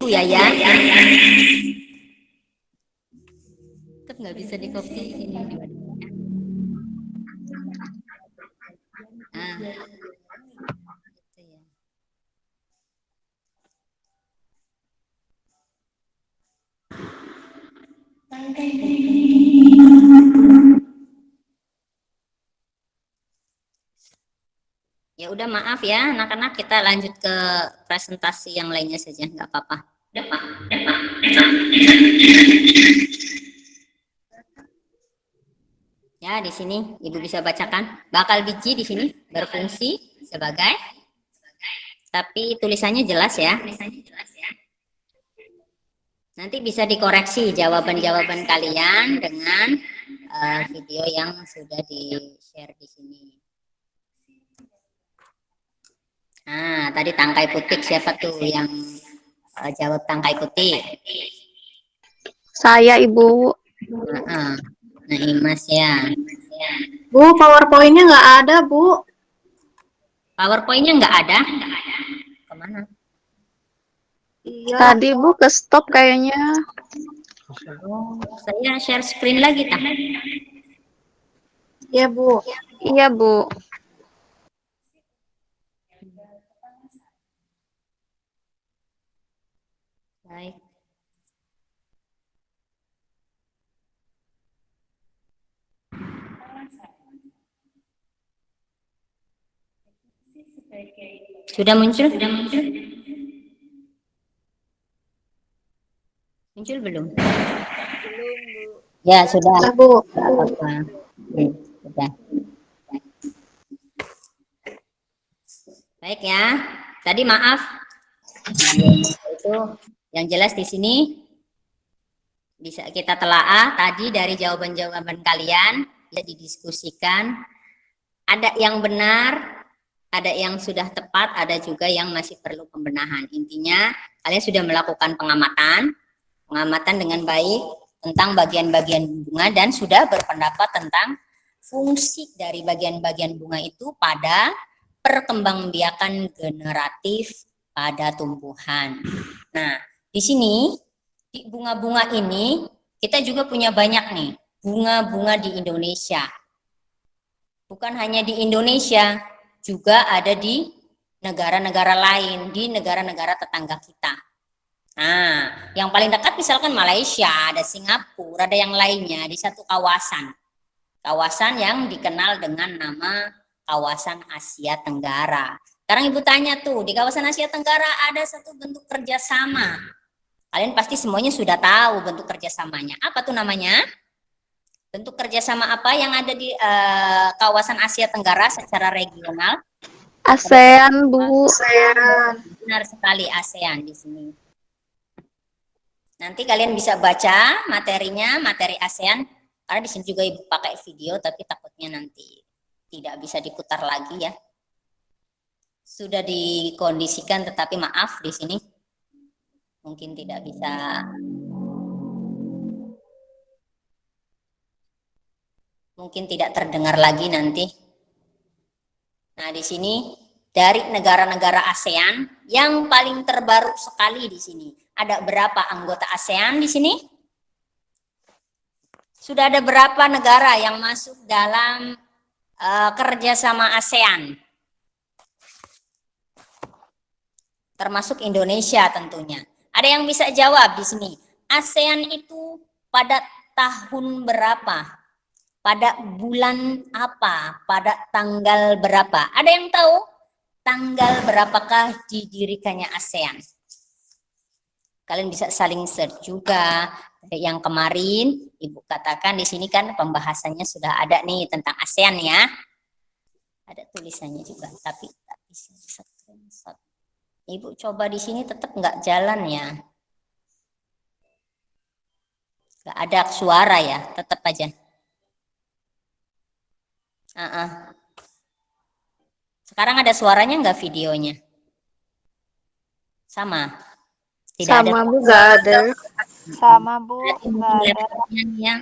Bu Yaya. Tetap nggak bisa di copy ini. Nah, gitu ya. Ya udah maaf ya anak-anak, kita lanjut ke presentasi yang lainnya saja, nggak apa-apa. Ya di sini Ibu bisa bacakan bakal biji di sini berfungsi sebagai, tapi tulisannya jelas ya. Nanti bisa dikoreksi jawaban-jawaban kalian dengan video yang sudah di-share di sini. Nah, tadi tangkai putik siapa tuh yang jawab tangkai putik? Saya, Ibu. Nah, Imas ya. Bu, PowerPoint-nya nggak ada, Bu. PowerPoint-nya nggak ada? Kemana? Iya. Tadi, Bu, ke stop kayaknya. Oh, saya share screen lagi, tak? Iya, Bu. Iya, Bu. Baik. Sudah muncul? Muncul belum? Belum, Bu. Ya, sudah. Iya, Bu. Apa-apa. Sudah. Baik ya. Tadi maaf. Itu yang jelas di sini bisa kita telaah tadi dari jawaban-jawaban kalian ya, didiskusikan. Ada yang benar, ada yang sudah tepat, ada juga yang masih perlu pembenahan. Intinya kalian sudah melakukan pengamatan dengan baik tentang bagian-bagian bunga dan sudah berpendapat tentang fungsi dari bagian-bagian bunga itu pada perkembangbiakan generatif pada tumbuhan. Nah, di sini di bunga-bunga ini kita juga punya banyak nih bunga-bunga di Indonesia. Bukan hanya di Indonesia, juga ada di negara-negara lain, di negara-negara tetangga kita. Nah, yang paling dekat misalkan Malaysia, ada Singapura, ada yang lainnya di satu kawasan. Kawasan yang dikenal dengan nama kawasan Asia Tenggara. Sekarang Ibu tanya tuh, di kawasan Asia Tenggara ada satu bentuk kerjasama. Kalian pasti semuanya sudah tahu bentuk kerjasamanya. Apa tuh namanya? Bentuk kerjasama apa yang ada di kawasan Asia Tenggara secara regional? ASEAN, Bu. Benar sekali, ASEAN di sini. Nanti kalian bisa baca materinya, materi ASEAN. Karena di sini juga Ibu pakai video, tapi takutnya nanti tidak bisa diputar lagi ya. Sudah dikondisikan, tetapi maaf di sini mungkin tidak bisa. Mungkin tidak terdengar lagi nanti. Nah, di sini dari negara-negara ASEAN yang paling terbaru sekali di sini. Ada berapa anggota ASEAN di sini? Sudah ada berapa negara yang masuk dalam kerjasama ASEAN? Termasuk Indonesia tentunya. Ada yang bisa jawab di sini. ASEAN itu pada tahun berapa? Pada bulan apa? Pada tanggal berapa? Ada yang tahu tanggal berapakah didirikannya ASEAN? Kalian bisa saling search juga. Yang kemarin Ibu katakan di sini kan pembahasannya sudah ada nih tentang ASEAN ya. Ada tulisannya juga, tapi tak bisa screenshot. Ibu coba di sini tetap nggak jalan ya. Nggak ada suara ya, tetap aja. Sekarang ada suaranya nggak videonya? Sama? Tidak Sama, ada. Bu, nggak ada. Sama, Bu. Nggak ada. Laptopnya yang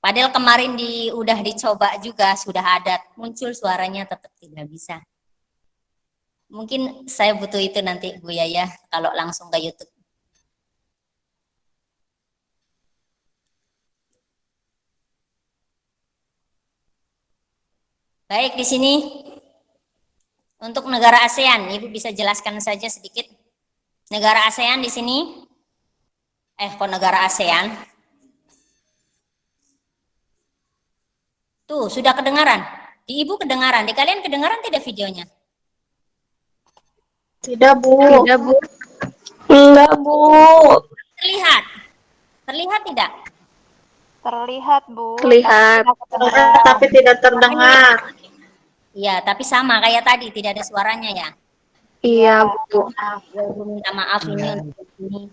padahal kemarin udah dicoba juga sudah ada muncul suaranya tetap tidak bisa. Mungkin saya butuh itu nanti Bu Yaya kalau langsung ke YouTube. Baik, di sini untuk negara ASEAN, Ibu bisa jelaskan saja sedikit. Negara ASEAN di sini, kok negara ASEAN? Tuh, sudah kedengaran. Di Ibu kedengaran, di kalian kedengaran tidak videonya? Tidak, Bu. Tidak, Bu. Enggak, Bu. Terlihat? Terlihat tidak? Terlihat, Bu. Terlihat. Terlihat tapi tidak terdengar. Iya, tapi sama kayak tadi, tidak ada suaranya ya. Iya, Bu. Ya, Ibu minta maaf ini untuk ini.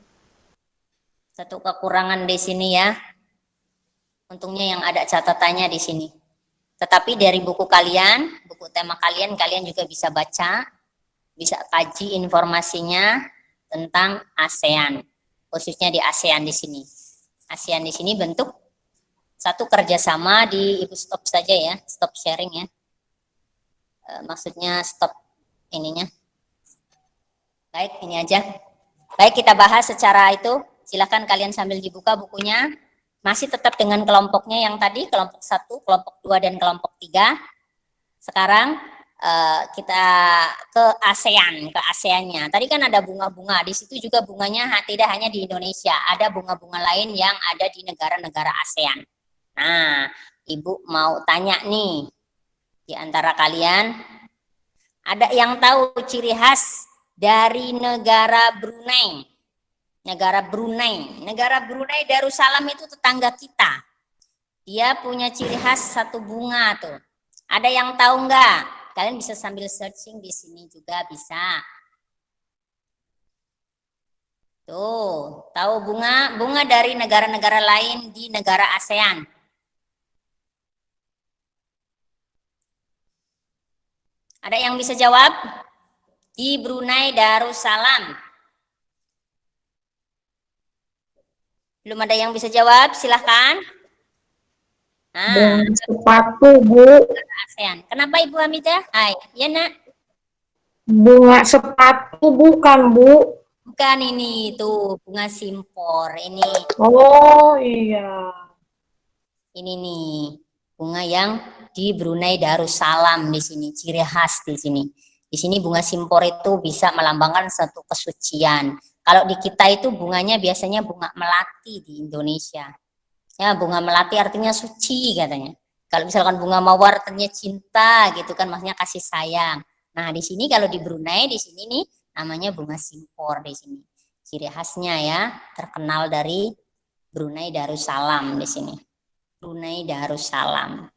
Satu kekurangan di sini ya. Untungnya yang ada catatannya di sini. Tetapi dari buku kalian, buku tema kalian, kalian juga bisa baca, bisa kaji informasinya tentang ASEAN, khususnya di ASEAN di sini. ASEAN di sini bentuk satu kerjasama di Ibu stop saja ya, stop sharing ya. Maksudnya stop ininya. Baik, ini aja. Baik, kita bahas secara itu. Silakan kalian sambil dibuka bukunya. Masih tetap dengan kelompoknya yang tadi, kelompok 1, kelompok 2, dan kelompok 3. Sekarang kita ke ASEAN, ke ASEAN-nya. Tadi kan ada bunga-bunga, di situ juga bunganya tidak hanya di Indonesia, ada bunga-bunga lain yang ada di negara-negara ASEAN. Nah, Ibu mau tanya nih, di antara kalian, ada yang tahu ciri khas dari negara Brunei? Negara Brunei. Negara Brunei Darussalam itu tetangga kita. Dia punya ciri khas satu bunga tuh. Ada yang tahu nggak? Kalian bisa sambil searching di sini juga bisa. Tuh, tahu bunga dari negara-negara lain di negara ASEAN. Ada yang bisa jawab? Di Brunei Darussalam. Belum ada yang bisa jawab? Silahkan. Bunga sepatu, Bu. ASEAN. Kenapa Ibu Hamidah? Hai, ya nak? Bunga sepatu bukan, Bu. Bukan ini, tuh bunga simpor. Ini Oh, iya. nih, bunga yang di Brunei Darussalam di sini, ciri khas di sini. Di sini bunga simpor itu bisa melambangkan satu kesucian. Kalau di kita itu bunganya biasanya bunga melati di Indonesia. Ya, bunga melati artinya suci katanya. Kalau misalkan bunga mawar artinya cinta gitu kan, maksudnya kasih sayang. Nah, di sini kalau di Brunei di sini nih namanya bunga simpor di sini. Ciri khasnya ya, terkenal dari Brunei Darussalam di sini. Brunei Darussalam.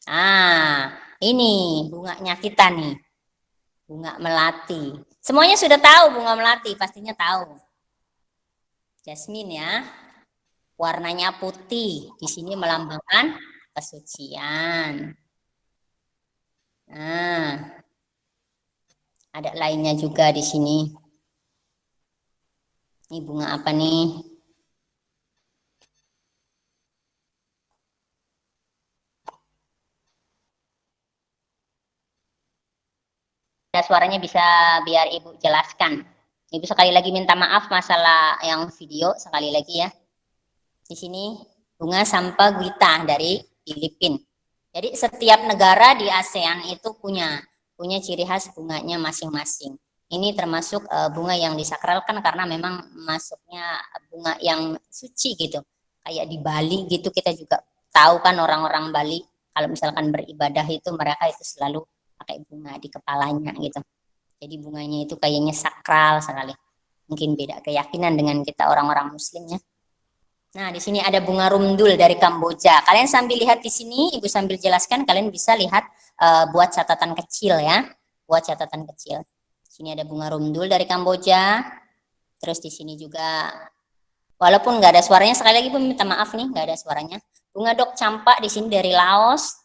Ah, ini bunganya kita nih. Bunga melati. Semuanya sudah tahu bunga melati, pastinya tahu. Jasmine ya. Warnanya putih. Di sini melambangkan kesucian. Nah, ada lainnya juga di sini. Ini bunga apa nih? Ada suaranya bisa biar Ibu jelaskan. Ibu sekali lagi minta maaf masalah yang video sekali lagi ya. Di sini bunga sampaguita dari Filipina. Jadi setiap negara di ASEAN itu punya ciri khas bunganya masing-masing. Ini termasuk bunga yang disakralkan karena memang masuknya bunga yang suci gitu. Kayak di Bali gitu kita juga tahu kan orang-orang Bali kalau misalkan beribadah itu mereka itu selalu pakai bunga di kepalanya gitu. Jadi bunganya itu kayaknya sakral sekali. Mungkin beda keyakinan dengan kita orang-orang muslimnya. Nah, di sini ada bunga rumdul dari Kamboja. Kalian sambil lihat di sini, Ibu sambil jelaskan, kalian bisa lihat buat catatan kecil ya. Buat catatan kecil. Di sini ada bunga rumdul dari Kamboja. Terus di sini juga, walaupun nggak ada suaranya, sekali lagi Ibu minta maaf nih, nggak ada suaranya. Bunga dok campak di sini dari Laos.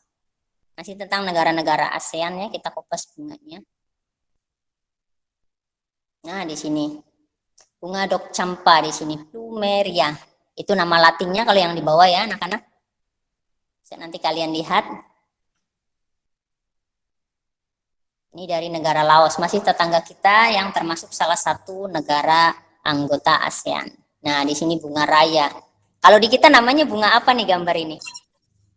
Masih tentang negara-negara ASEAN ya, kita kupas bunganya. Nah, di sini bunga dok campa di sini, plumeria. Itu nama latinnya kalau yang di bawah ya, anak-anak. Bisa nanti kalian lihat. Ini dari negara Laos, masih tetangga kita yang termasuk salah satu negara anggota ASEAN. Nah, di sini bunga raya. Kalau di kita namanya bunga apa nih gambar ini?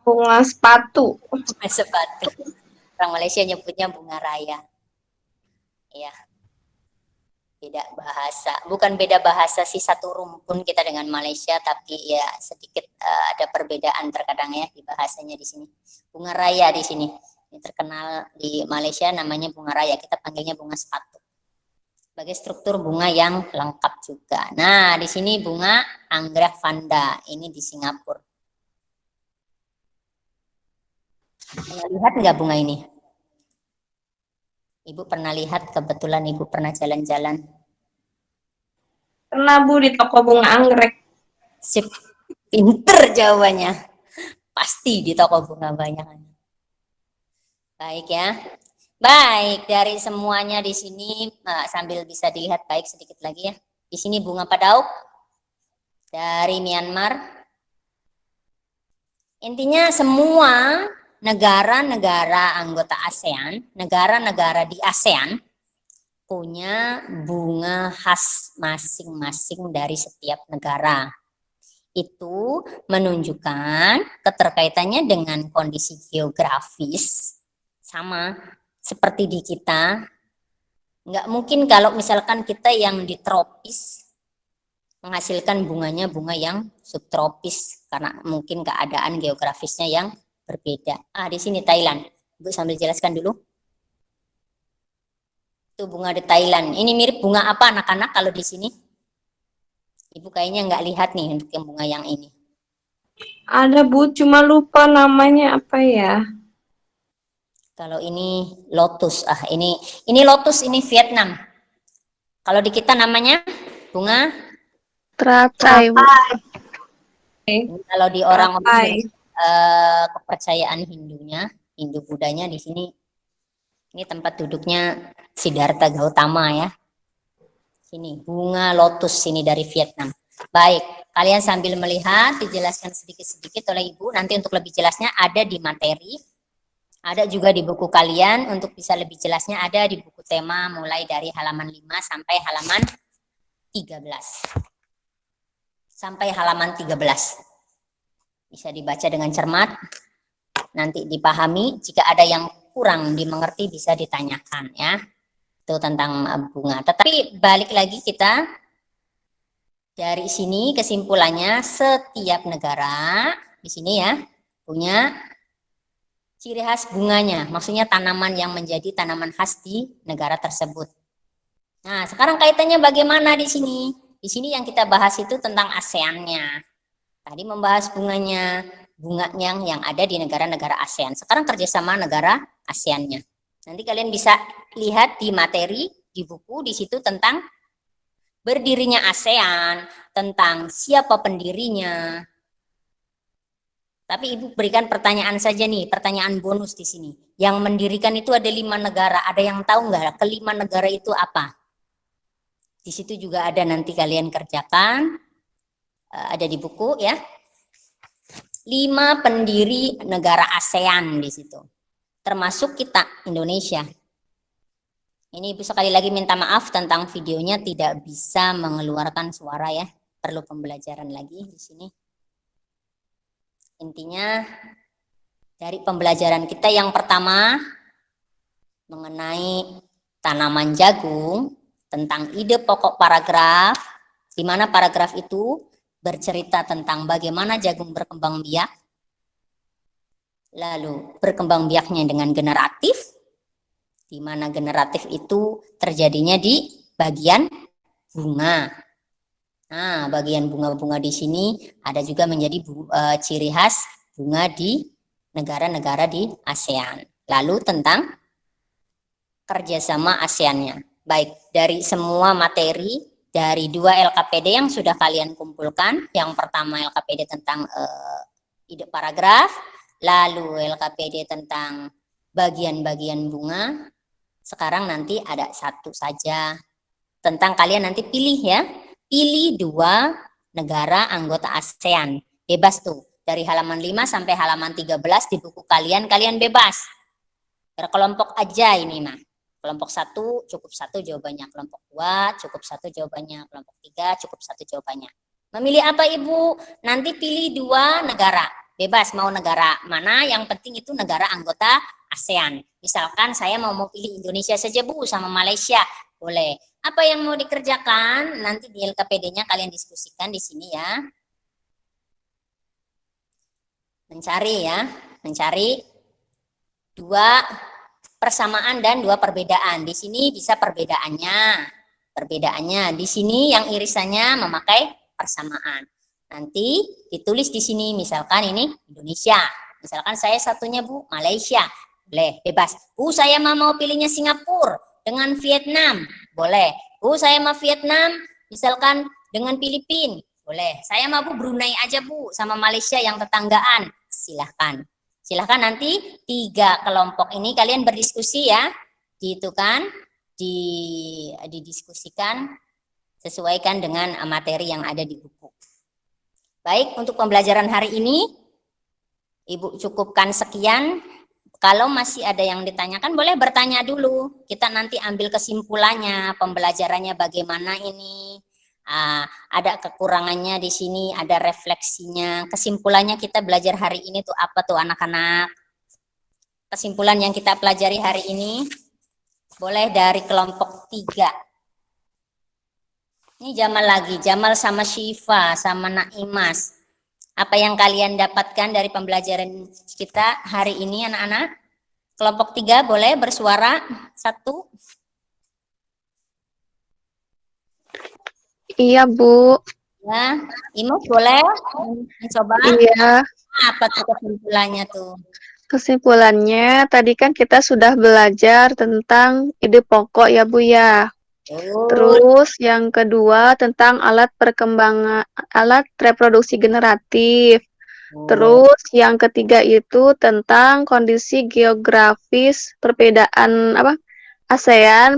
Bunga sepatu. Bunga sepatu. Orang Malaysia nyebutnya bunga raya. Ya, beda bahasa. Bukan beda bahasa sih, satu rumpun kita dengan Malaysia, tapi ya sedikit ada perbedaan terkadang ya di bahasanya di sini. Bunga raya di sini. Ini terkenal di Malaysia namanya bunga raya. Kita panggilnya bunga sepatu. Sebagai struktur bunga yang lengkap juga. Nah, di sini bunga anggrek vanda. Ini di Singapura. Pernah lihat nggak bunga ini? Ibu pernah lihat, kebetulan Ibu pernah jalan-jalan. Pernah Bu di toko bunga anggrek. Sip, pinter jawabannya. Pasti di toko bunga banyak. Baik ya. Baik, dari semuanya di sini sambil bisa dilihat baik sedikit lagi ya. Di sini bunga padauk dari Myanmar. Intinya semua negara-negara anggota ASEAN, negara-negara di ASEAN punya bunga khas masing-masing dari setiap negara. Itu menunjukkan keterkaitannya dengan kondisi geografis sama seperti di kita. Nggak mungkin kalau misalkan kita yang di tropis menghasilkan bunganya bunga yang subtropis karena mungkin keadaan geografisnya yang berbeda. Di sini Thailand. Ibu sambil jelaskan dulu. Itu bunga di Thailand. Ini mirip bunga apa anak-anak kalau di sini? Ibu kayaknya nggak lihat nih untuk yang bunga yang ini. Ada Bu, cuma lupa namanya apa ya. Kalau ini lotus. Ini lotus, ini Vietnam. Kalau di kita namanya bunga Teratai, Bu. kalau di orang-orang kepercayaan Hindunya, Hindu Budanya di sini, ini tempat duduknya Siddhartha Gautama ya. Sini bunga lotus ini dari Vietnam. Baik, kalian sambil melihat dijelaskan sedikit-sedikit oleh Ibu. Nanti untuk lebih jelasnya ada di materi, ada juga di buku kalian. Untuk bisa lebih jelasnya ada di buku tema mulai dari halaman 5 sampai halaman 13. Sampai halaman 13. Bisa dibaca dengan cermat, nanti dipahami. Jika ada yang kurang dimengerti bisa ditanyakan ya. Itu tentang bunga. Tetapi balik lagi kita dari sini kesimpulannya, setiap negara di sini ya punya ciri khas bunganya. Maksudnya tanaman yang menjadi tanaman khas di negara tersebut. Nah, sekarang kaitannya bagaimana di sini? Di sini yang kita bahas itu tentang ASEAN-nya. Tadi membahas bunganya yang ada di negara-negara ASEAN. Sekarang kerjasama negara ASEAN-nya. Nanti kalian bisa lihat di materi, di buku, di situ tentang berdirinya ASEAN, tentang siapa pendirinya. Tapi Ibu berikan pertanyaan saja nih, pertanyaan bonus di sini. Yang mendirikan itu ada 5 negara. Ada yang tahu nggak kelima negara itu apa? Di situ juga ada, nanti kalian kerjakan. Ada di buku ya. 5 pendiri negara ASEAN di situ. Termasuk kita, Indonesia. Ini Ibu sekali lagi minta maaf tentang videonya tidak bisa mengeluarkan suara ya. Perlu pembelajaran lagi di sini. Intinya dari pembelajaran kita yang pertama mengenai tanaman jagung, tentang ide pokok paragraf, di mana paragraf itu bercerita tentang bagaimana jagung berkembang biak, lalu berkembang biaknya dengan generatif, di mana generatif itu terjadinya di bagian bunga. Nah, bagian bunga-bunga di sini ada juga menjadi ciri khas bunga di negara-negara di ASEAN. Lalu tentang kerjasama ASEAN-nya. Baik, dari semua materi, dari 2 LKPD yang sudah kalian kumpulkan. Yang pertama LKPD tentang ide paragraf, lalu LKPD tentang bagian-bagian bunga. Sekarang nanti ada satu saja tentang kalian nanti pilih ya. Pilih 2 negara anggota ASEAN. Bebas tuh. Dari halaman 5 sampai halaman 13 di buku kalian bebas. Berkelompok aja ini mah. Kelompok 1 cukup 1 jawabannya, kelompok 2 cukup 1 jawabannya, kelompok 3 cukup 1 jawabannya. Memilih apa Ibu? Nanti pilih 2 negara. Bebas mau negara mana, yang penting itu negara anggota ASEAN. Misalkan saya mau pilih Indonesia saja Bu sama Malaysia, boleh. Apa yang mau dikerjakan nanti di LKPD-nya kalian diskusikan di sini ya. Mencari 2 persamaan dan 2 perbedaan. Di sini bisa perbedaannya. Di sini yang irisannya memakai persamaan. Nanti ditulis di sini, misalkan ini Indonesia. Misalkan saya satunya Bu, Malaysia. Boleh, bebas. Bu, saya mau pilihnya Singapura dengan Vietnam. Boleh. Bu, saya mau Vietnam, misalkan dengan Filipina. Boleh. Saya mau Bu Brunei aja Bu, sama Malaysia yang tetanggaan. Silahkan. Silahkan nanti 3 kelompok ini kalian berdiskusi ya. Gitu kan. Didiskusikan, sesuaikan dengan materi yang ada di buku. Baik, untuk pembelajaran hari ini, Ibu cukupkan sekian. Kalau masih ada yang ditanyakan, boleh bertanya dulu. Kita nanti ambil kesimpulannya, pembelajarannya bagaimana ini. Ada kekurangannya di sini, ada refleksinya. Kesimpulannya kita belajar hari ini tuh apa tuh anak-anak? Kesimpulan yang kita pelajari hari ini, boleh dari kelompok 3. Ini Jamal lagi, Jamal sama Syifa, sama Naimas. Apa yang kalian dapatkan dari pembelajaran kita hari ini anak-anak? Kelompok 3 boleh bersuara 1. Iya, Bu. Ya, Imus boleh mencoba. Iya. Apa tuh kesimpulannya tuh? Kesimpulannya, tadi kan kita sudah belajar tentang ide pokok ya, Bu ya. Terus yang kedua tentang alat reproduksi generatif. Terus yang ketiga itu tentang kondisi geografis perbedaan ASEAN,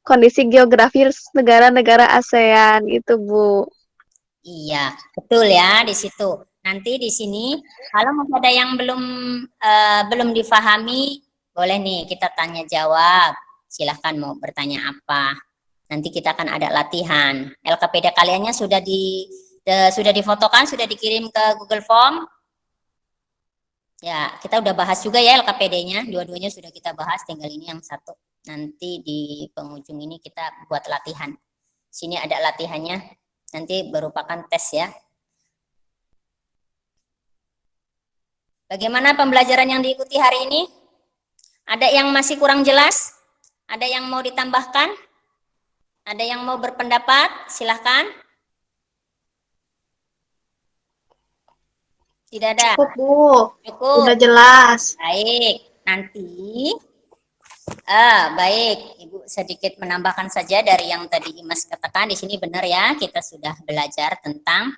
kondisi geografis negara-negara ASEAN itu, Bu. Iya, betul ya di situ. Nanti di sini kalau masih ada yang belum difahami, boleh nih kita tanya jawab. Silahkan mau bertanya apa. Nanti kita akan ada latihan. LKPD kaliannya sudah difotokan, sudah dikirim ke Google Form. Ya, kita udah bahas juga ya LKPD-nya. Dua-duanya sudah kita bahas, tinggal ini yang satu. Nanti di penghujung ini kita buat latihan. Sini ada latihannya. Nanti merupakan tes ya. Bagaimana pembelajaran yang diikuti hari ini? Ada yang masih kurang jelas? Ada yang mau ditambahkan? Ada yang mau berpendapat? Silahkan. Tidak ada? Cukup, Bu. Cukup. Sudah jelas. Baik. Nanti, baik. Ibu sedikit menambahkan saja dari yang tadi Imas katakan. Di sini benar ya, kita sudah belajar tentang,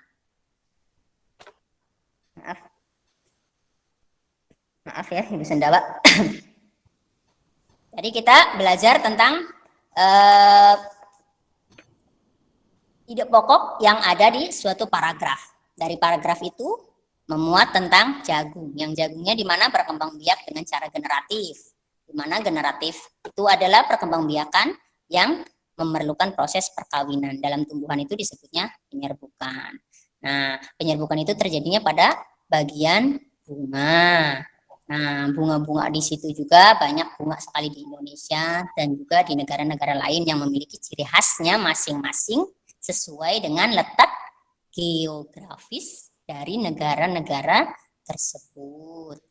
maaf ya, Ibu Sendawa. Jadi kita belajar tentang ide pokok yang ada di suatu paragraf. Dari paragraf itu memuat tentang jagung. Yang jagungnya di mana berkembang biak dengan cara generatif. Di mana generatif itu adalah perkembangbiakan yang memerlukan proses perkawinan. Dalam tumbuhan itu disebutnya penyerbukan. Nah, penyerbukan itu terjadinya pada bagian bunga. Nah, bunga-bunga di situ juga banyak bunga sekali di Indonesia dan juga di negara-negara lain yang memiliki ciri khasnya masing-masing sesuai dengan letak geografis dari negara-negara tersebut.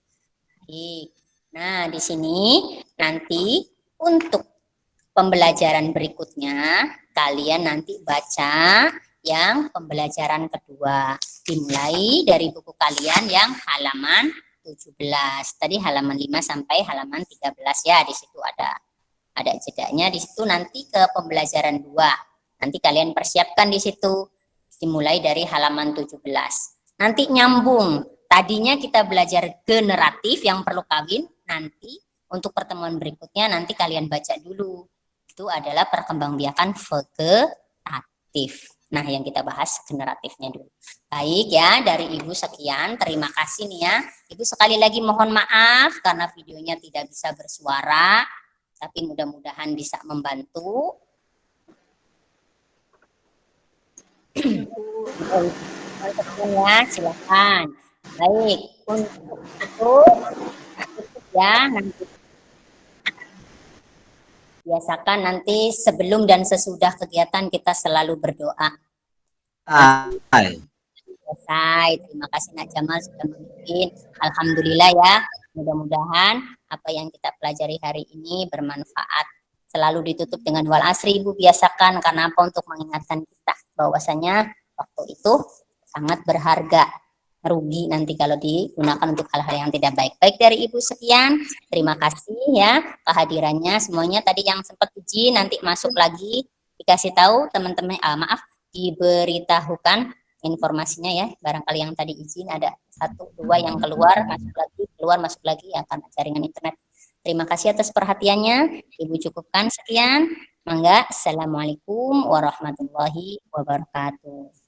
Baik. Nah, di sini nanti untuk pembelajaran berikutnya kalian nanti baca yang pembelajaran kedua. Dimulai dari buku kalian yang halaman 17. Tadi halaman 5 sampai halaman 13 ya, di situ ada jedanya di situ nanti ke pembelajaran 2. Nanti kalian persiapkan di situ dimulai dari halaman 17. Nanti nyambung. Tadinya kita belajar generatif yang perlu kawin, nanti untuk pertemuan berikutnya nanti kalian baca dulu. Itu adalah perkembangbiakan vegetatif. Nah, yang kita bahas generatifnya dulu. Baik ya, dari Ibu sekian. Terima kasih nih ya. Ibu sekali lagi mohon maaf karena videonya tidak bisa bersuara. Tapi mudah-mudahan bisa membantu. Ya, silakan. Baik, untuk itu Ya, nanti biasakan nanti sebelum dan sesudah kegiatan kita selalu berdoa. Hai. Selesai. Terima kasih Nak Jamal sudah memimpin. Alhamdulillah ya. Mudah-mudahan apa yang kita pelajari hari ini bermanfaat. Selalu ditutup dengan wal asri, Ibu biasakan. Karena apa? Untuk mengingatkan kita bahwasanya waktu itu sangat berharga. Rugi nanti kalau digunakan untuk hal-hal yang tidak baik. Baik dari Ibu sekian. Terima kasih ya kehadirannya semuanya. Tadi yang sempat uji nanti masuk lagi dikasih tahu teman-teman. Maaf, diberitahukan informasinya ya. Barangkali yang tadi izin ada 1, 2 yang keluar masuk lagi ya karena jaringan internet. Terima kasih atas perhatiannya. Ibu cukupkan sekian. Mangga. Assalamualaikum warahmatullahi wabarakatuh.